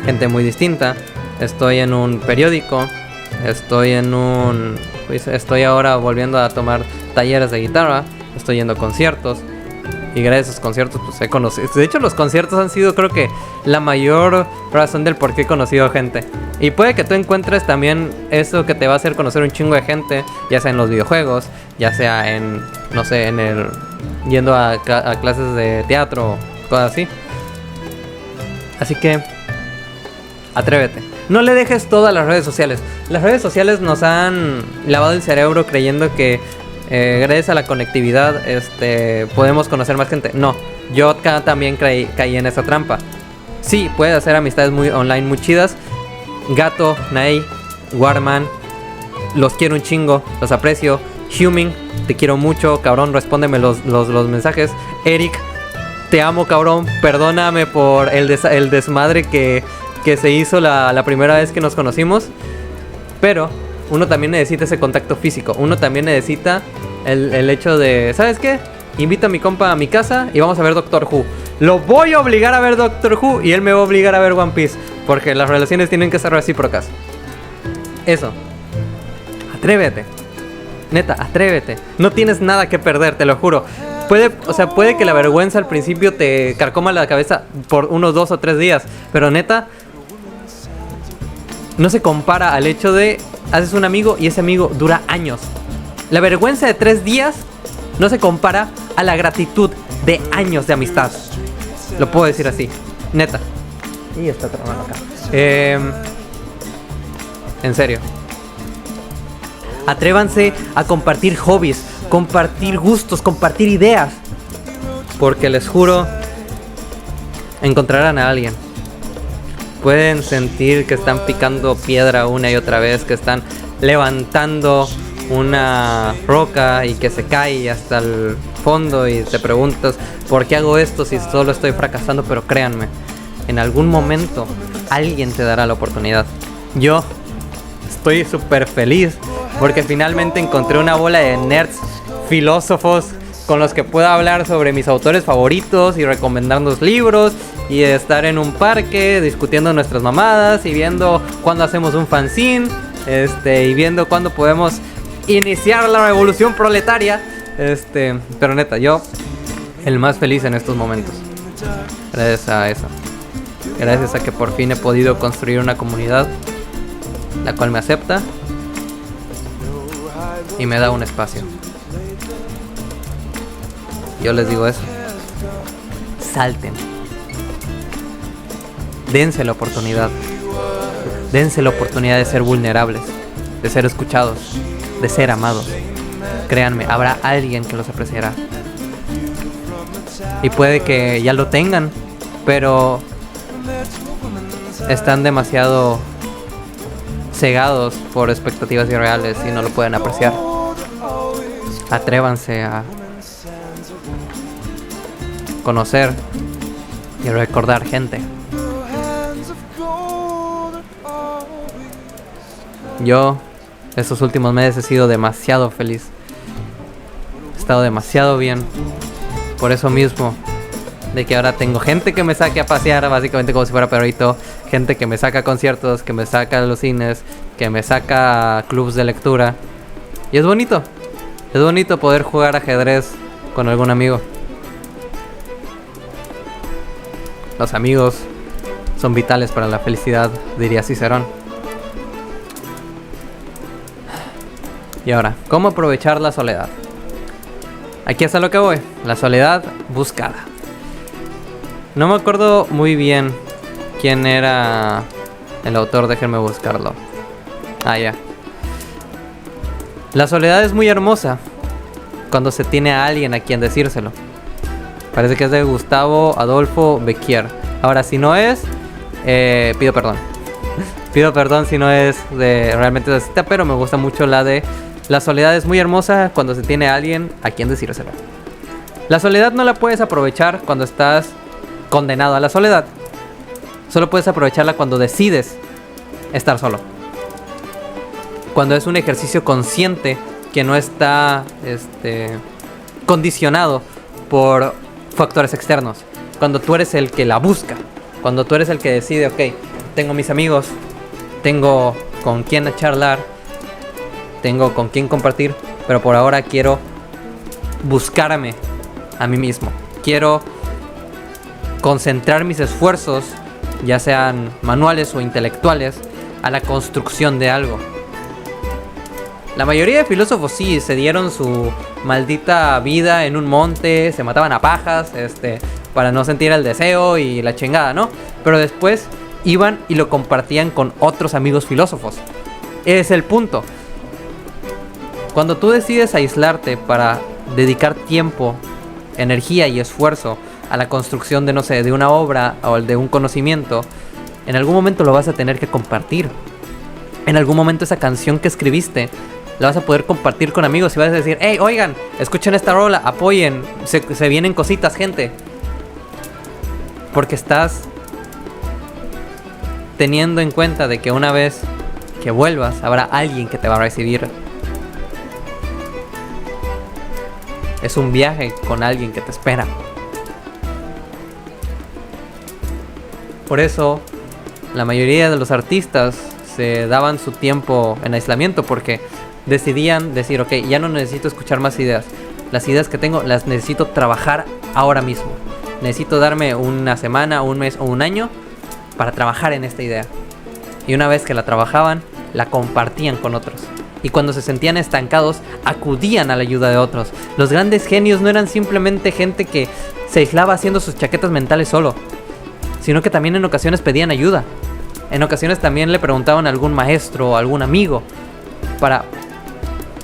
gente muy distinta. Estoy en un periódico. Estoy ahora volviendo a tomar talleres de guitarra. Estoy yendo a conciertos. Y gracias a esos conciertos pues he conocido. De hecho los conciertos han sido creo que la mayor razón del por qué he conocido gente. Y puede que tú encuentres también eso que te va a hacer conocer un chingo de gente. Ya sea en los videojuegos, ya sea en, no sé, yendo a clases de teatro, cosas así. Así que atrévete. No le dejes todo a las redes sociales. Las redes sociales nos han lavado el cerebro creyendo que gracias a la conectividad podemos conocer más gente. No, yo también caí en esa trampa. Sí, puedes hacer amistades muy online muy chidas. Gato, Nay, Warman, los quiero un chingo, los aprecio. Huming, te quiero mucho, cabrón, respóndeme los mensajes. Eric, te amo, cabrón, perdóname por el desmadre que se hizo la primera vez que nos conocimos. Pero uno también necesita ese contacto físico. Uno también necesita el hecho de, ¿sabes qué? Invito a mi compa a mi casa y vamos a ver Doctor Who. Lo voy a obligar a ver Doctor Who y él me va a obligar a ver One Piece. Porque las relaciones tienen que ser recíprocas. Eso. Atrévete. Neta, atrévete. No tienes nada que perder, te lo juro. Puede que la vergüenza al principio te carcoma la cabeza por unos 2 o 3 días. Pero neta, no se compara al hecho de haces un amigo y ese amigo dura años. La vergüenza de 3 días no se compara a la gratitud de años de amistad. Lo puedo decir así, neta. Y está trabajando acá. En serio. Atrévanse a compartir hobbies, compartir gustos, compartir ideas. Porque les juro, encontrarán a alguien. Pueden sentir que están picando piedra una y otra vez, que están levantando una roca y que se cae hasta el fondo y te preguntas ¿por qué hago esto si solo estoy fracasando? Pero créanme, en algún momento alguien te dará la oportunidad. Yo estoy súper feliz porque finalmente encontré una bola de nerds, filósofos con los que pueda hablar sobre mis autores favoritos y recomendarnos libros y estar en un parque discutiendo nuestras mamadas y viendo cuándo hacemos un fanzine y viendo cuándo podemos iniciar la revolución proletaria. Pero neta, yo el más feliz en estos momentos. Gracias a eso. Gracias a que por fin he podido construir una comunidad la cual me acepta y me da un espacio. Yo les digo eso. Salten. Dense la oportunidad. Dense la oportunidad de ser vulnerables, de ser escuchados, de ser amados. Créanme, habrá alguien que los apreciará. Y puede que ya lo tengan, pero están demasiado cegados por expectativas irreales y no lo pueden apreciar. Atrévanse a conocer y recordar gente. Yo estos últimos meses he sido demasiado feliz. He estado demasiado bien. Por eso mismo, de que ahora tengo gente que me saque a pasear, básicamente como si fuera perrito. Gente que me saca a conciertos, que me saca a los cines, que me saca a clubs de lectura. Y es bonito. Es bonito poder jugar ajedrez con algún amigo. Los amigos son vitales para la felicidad, diría Cicerón. Y ahora, ¿cómo aprovechar la soledad? Aquí es a lo que voy, la soledad buscada. No me acuerdo muy bien quién era el autor, déjenme buscarlo. Ya. La soledad es muy hermosa cuando se tiene a alguien a quien decírselo. Parece que es de Gustavo Adolfo Bécquer. Ahora, si no es, pido perdón. Pido perdón si no es de realmente de cita, pero me gusta mucho la de la soledad es muy hermosa cuando se tiene a alguien a quien decírselo. La soledad no la puedes aprovechar cuando estás condenado a la soledad. Solo puedes aprovecharla cuando decides estar solo. Cuando es un ejercicio consciente que no está condicionado por factores externos. Cuando tú eres el que la busca. Cuando tú eres el que decide, ok, tengo mis amigos, tengo con quién charlar, tengo con quién compartir, pero por ahora quiero buscarme a mí mismo. Quiero concentrar mis esfuerzos, ya sean manuales o intelectuales, a la construcción de algo. La mayoría de filósofos sí se dieron su maldita vida en un monte, se mataban a pajas, para no sentir el deseo y la chingada, ¿no? Pero después iban y lo compartían con otros amigos filósofos. Ese es el punto. Cuando tú decides aislarte para dedicar tiempo, energía y esfuerzo a la construcción de, no sé, de una obra o de un conocimiento, en algún momento lo vas a tener que compartir. En algún momento esa canción que escribiste la vas a poder compartir con amigos y vas a decir, hey, oigan, escuchen esta rola, apoyen, se vienen cositas, gente. Porque estás teniendo en cuenta de que una vez que vuelvas habrá alguien que te va a recibir. Es un viaje con alguien que te espera. Por eso la mayoría de los artistas se daban su tiempo en aislamiento, porque decidían decir, ok, ya no necesito escuchar más ideas. Las ideas que tengo las necesito trabajar ahora mismo. Necesito darme una semana, un mes o un año para trabajar en esta idea. Y una vez que la trabajaban, la compartían con otros. Y cuando se sentían estancados, acudían a la ayuda de otros. Los grandes genios no eran simplemente gente que se aislaba haciendo sus chaquetas mentales solo, sino que también en ocasiones pedían ayuda. En ocasiones también le preguntaban a algún maestro o algún amigo para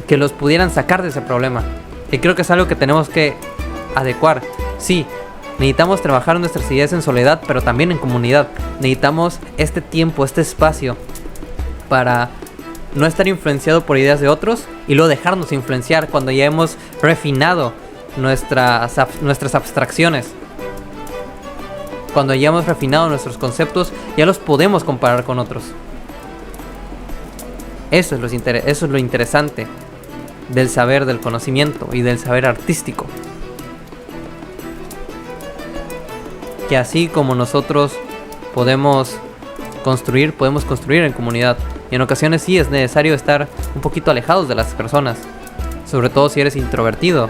que los pudieran sacar de ese problema. Y creo que es algo que tenemos que adecuar. Sí, necesitamos trabajar nuestras ideas en soledad, pero también en comunidad. Necesitamos este tiempo, este espacio para no estar influenciado por ideas de otros y luego dejarnos influenciar cuando ya hemos refinado nuestras abstracciones. Cuando ya hemos refinado nuestros conceptos, ya los podemos comparar con otros. Eso es lo interesante del saber, del conocimiento y del saber artístico. Que así como nosotros podemos construir en comunidad. Y en ocasiones sí es necesario estar un poquito alejados de las personas. Sobre todo si eres introvertido.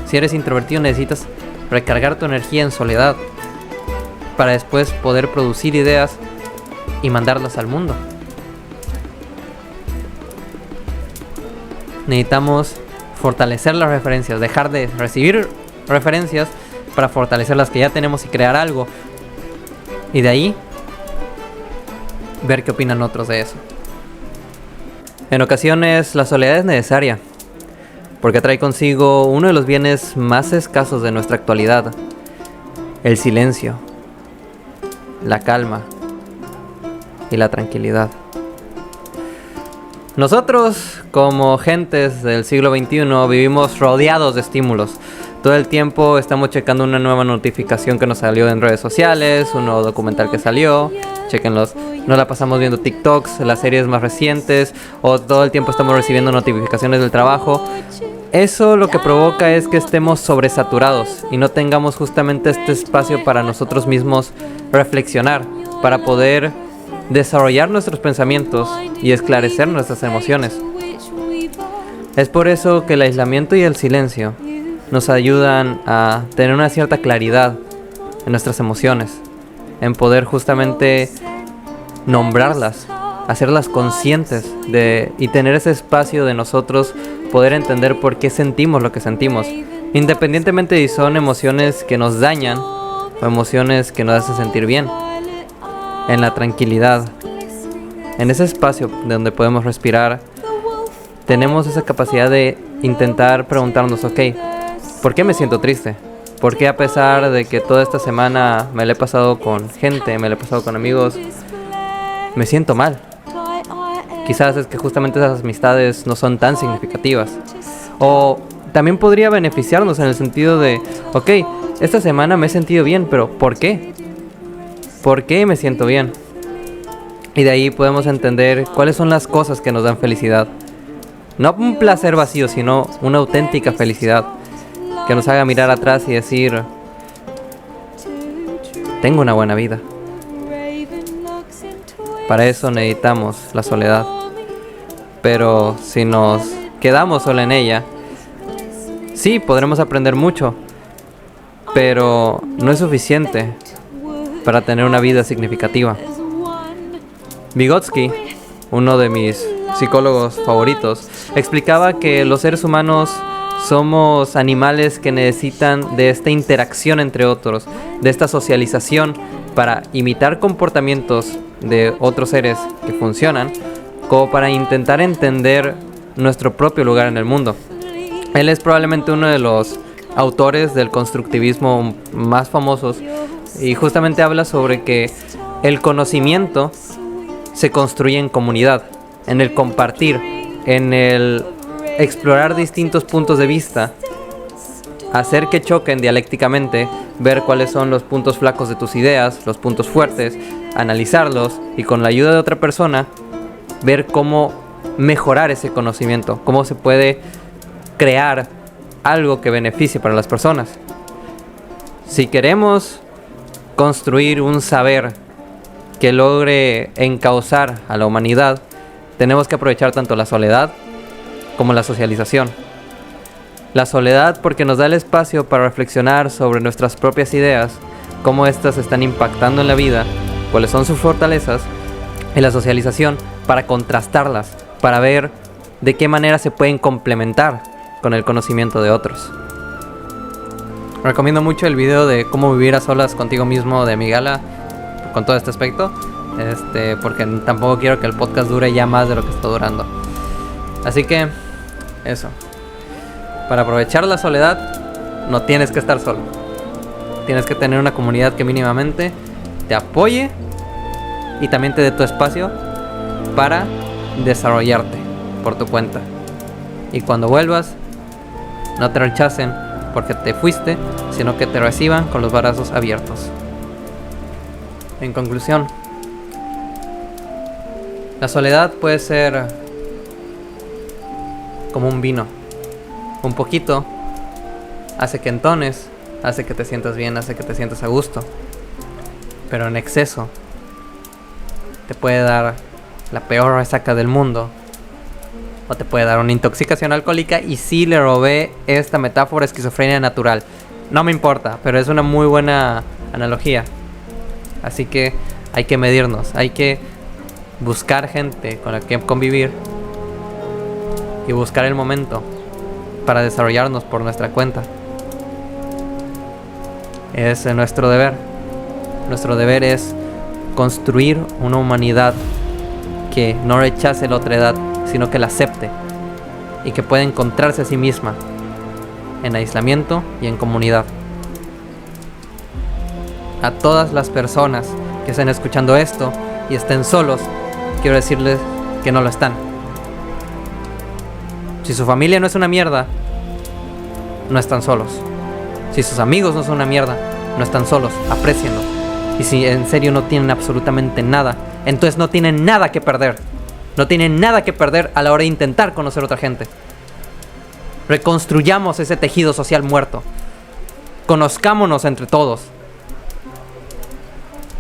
Si eres introvertido necesitas recargar tu energía en soledad para después poder producir ideas y mandarlas al mundo. Necesitamos fortalecer las referencias, dejar de recibir referencias para fortalecer las que ya tenemos y crear algo. Y de ahí ver qué opinan otros de eso. En ocasiones la soledad es necesaria, porque trae consigo uno de los bienes más escasos de nuestra actualidad: el silencio, la calma y la tranquilidad. Nosotros, como gentes del siglo XXI, vivimos rodeados de estímulos. Todo el tiempo estamos checando una nueva notificación que nos salió en redes sociales, un nuevo documental que salió, chequenlos. Nos la pasamos viendo TikToks, las series más recientes, o todo el tiempo estamos recibiendo notificaciones del trabajo. Eso lo que provoca es que estemos sobresaturados y no tengamos justamente este espacio para nosotros mismos reflexionar, para poder desarrollar nuestros pensamientos y esclarecer nuestras emociones. Es por eso que el aislamiento y el silencio nos ayudan a tener una cierta claridad en nuestras emociones, en poder justamente nombrarlas, hacerlas conscientes y tener ese espacio de nosotros poder entender por qué sentimos lo que sentimos, independientemente de si son emociones que nos dañan o emociones que nos hacen sentir bien, en la tranquilidad, en ese espacio donde podemos respirar. Tenemos esa capacidad de intentar preguntarnos, ok, ¿por qué me siento triste? ¿Por qué a pesar de que toda esta semana me la he pasado con gente, me la he pasado con amigos, me siento mal? Quizás es que justamente esas amistades no son tan significativas. O también podría beneficiarnos en el sentido de, ok, esta semana me he sentido bien, pero ¿por qué? ¿Por qué me siento bien? Y de ahí podemos entender cuáles son las cosas que nos dan felicidad. No un placer vacío, sino una auténtica felicidad que nos haga mirar atrás y decir, tengo una buena vida. Para eso necesitamos la soledad. Pero si nos quedamos solo en ella, sí, podremos aprender mucho, pero no es suficiente para tener una vida significativa. Vygotsky, uno de mis psicólogos favoritos, explicaba que los seres humanos somos animales que necesitan de esta interacción entre otros, de esta socialización para imitar comportamientos de otros seres que funcionan, como para intentar entender nuestro propio lugar en el mundo. Él es probablemente uno de los autores del constructivismo más famosos y justamente habla sobre que el conocimiento se construye en comunidad, en el compartir, en el explorar distintos puntos de vista, hacer que choquen dialécticamente, ver cuáles son los puntos flacos de tus ideas, los puntos fuertes, analizarlos y con la ayuda de otra persona, ver cómo mejorar ese conocimiento, cómo se puede crear algo que beneficie para las personas. Si queremos construir un saber que logre encauzar a la humanidad, tenemos que aprovechar tanto la soledad como la socialización. La soledad porque nos da el espacio para reflexionar sobre nuestras propias ideas, cómo éstas están impactando en la vida, cuáles son sus fortalezas, y la socialización para contrastarlas, para ver de qué manera se pueden complementar con el conocimiento de otros. Recomiendo mucho el video de cómo vivir a solas contigo mismo de Migala con todo este aspecto, porque tampoco quiero que el podcast dure ya más de lo que está durando. Así que eso, para aprovechar la soledad no tienes que estar solo, tienes que tener una comunidad que mínimamente te apoye y también te dé tu espacio para desarrollarte por tu cuenta, y cuando vuelvas no te rechacen porque te fuiste, sino que te reciban con los brazos abiertos. En conclusión, la soledad puede ser como un vino. Un poquito hace que entones, hace que te sientas bien, hace que te sientas a gusto. Pero en exceso te puede dar la peor resaca del mundo, o te puede dar una intoxicación alcohólica. Y sí le robé esta metáfora, esquizofrenia natural. No me importa, pero es una muy buena analogía. Así que hay que medirnos, hay que buscar gente con la que convivir y buscar el momento para desarrollarnos por nuestra cuenta. Es nuestro deber. Nuestro deber es construir una humanidad que no rechace la otredad, sino que la acepte y que pueda encontrarse a sí misma en aislamiento y en comunidad. A todas las personas que estén escuchando esto y estén solos, quiero decirles que no lo están. Si su familia no es una mierda, no están solos. Si sus amigos no son una mierda, no están solos, aprécienlo. Y si en serio no tienen absolutamente nada, entonces no tienen nada que perder. No tienen nada que perder a la hora de intentar conocer a otra gente. Reconstruyamos ese tejido social muerto. Conozcámonos entre todos.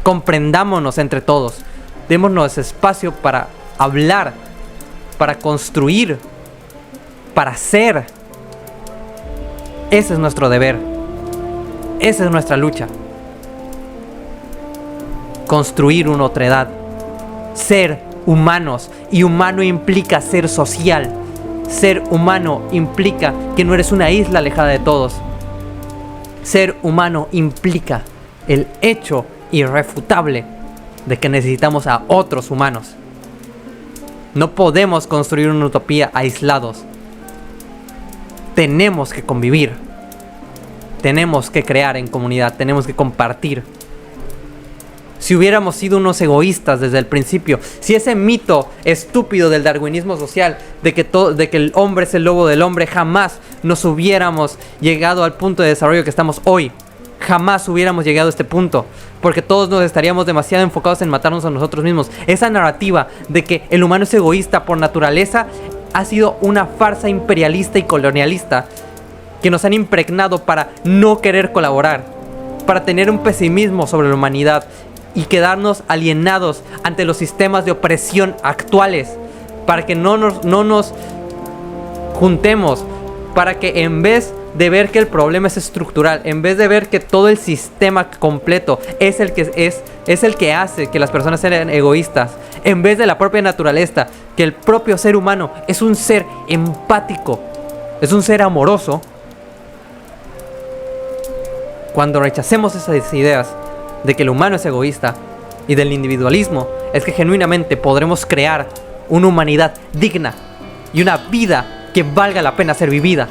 Comprendámonos entre todos. Démonos espacio para hablar, para construir, para ser. Ese es nuestro deber. Esa es nuestra lucha. construir una otredad, ser humanos. Y humano implica ser social. Ser humano implica que no eres una isla alejada de todos. Ser humano implica el hecho irrefutable de que necesitamos a otros humanos. No podemos construir una utopía aislados. Tenemos que convivir. Tenemos que crear en comunidad. Tenemos que compartir. Si hubiéramos sido unos egoístas desde el principio, si ese mito estúpido del darwinismo social, de que el hombre es el lobo del hombre, jamás nos hubiéramos llegado al punto de desarrollo que estamos hoy. Jamás hubiéramos llegado a este punto, porque todos nos estaríamos demasiado enfocados en matarnos a nosotros mismos. Esa narrativa de que el humano es egoísta por naturaleza ha sido una farsa imperialista y colonialista que nos han impregnado para no querer colaborar, para tener un pesimismo sobre la humanidad y quedarnos alienados ante los sistemas de opresión actuales, para que no nos juntemos, para que en vez de ver que el problema es estructural, en vez de ver que todo el sistema completo es el que hace que las personas sean egoístas, en vez de la propia naturaleza, que el propio ser humano es un ser empático, es un ser amoroso. Cuando rechacemos esas ideas de que el humano es egoísta y del individualismo, es que genuinamente podremos crear una humanidad digna y una vida que valga la pena ser vivida,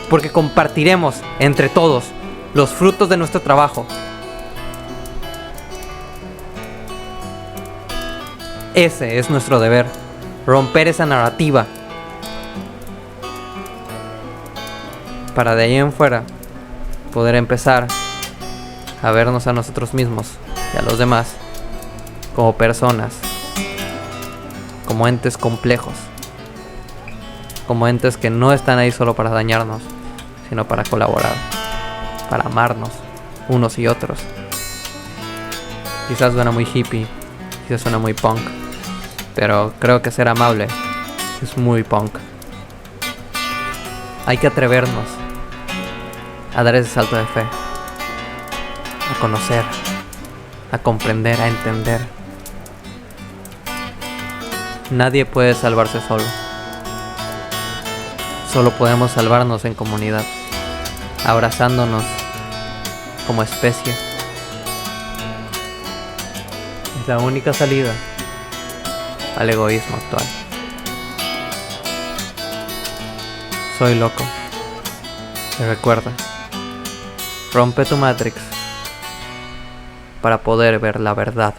porque compartiremos entre todos los frutos de nuestro trabajo. Ese es nuestro deber, romper esa narrativa para de ahí en fuera poder empezar a vernos a nosotros mismos y a los demás como personas, como entes complejos, como entes que no están ahí solo para dañarnos, sino para colaborar, para amarnos unos y otros. Quizás suena muy hippie, quizás suena muy punk, pero creo que ser amable es muy punk. Hay que atrevernos a dar ese salto de fe, a conocer, a comprender, a entender. Nadie puede salvarse solo. Solo podemos salvarnos en comunidad, abrazándonos como especie. Es la única salida al egoísmo actual. Soy loco. Y recuerda, rompe tu Matrix para poder ver la verdad.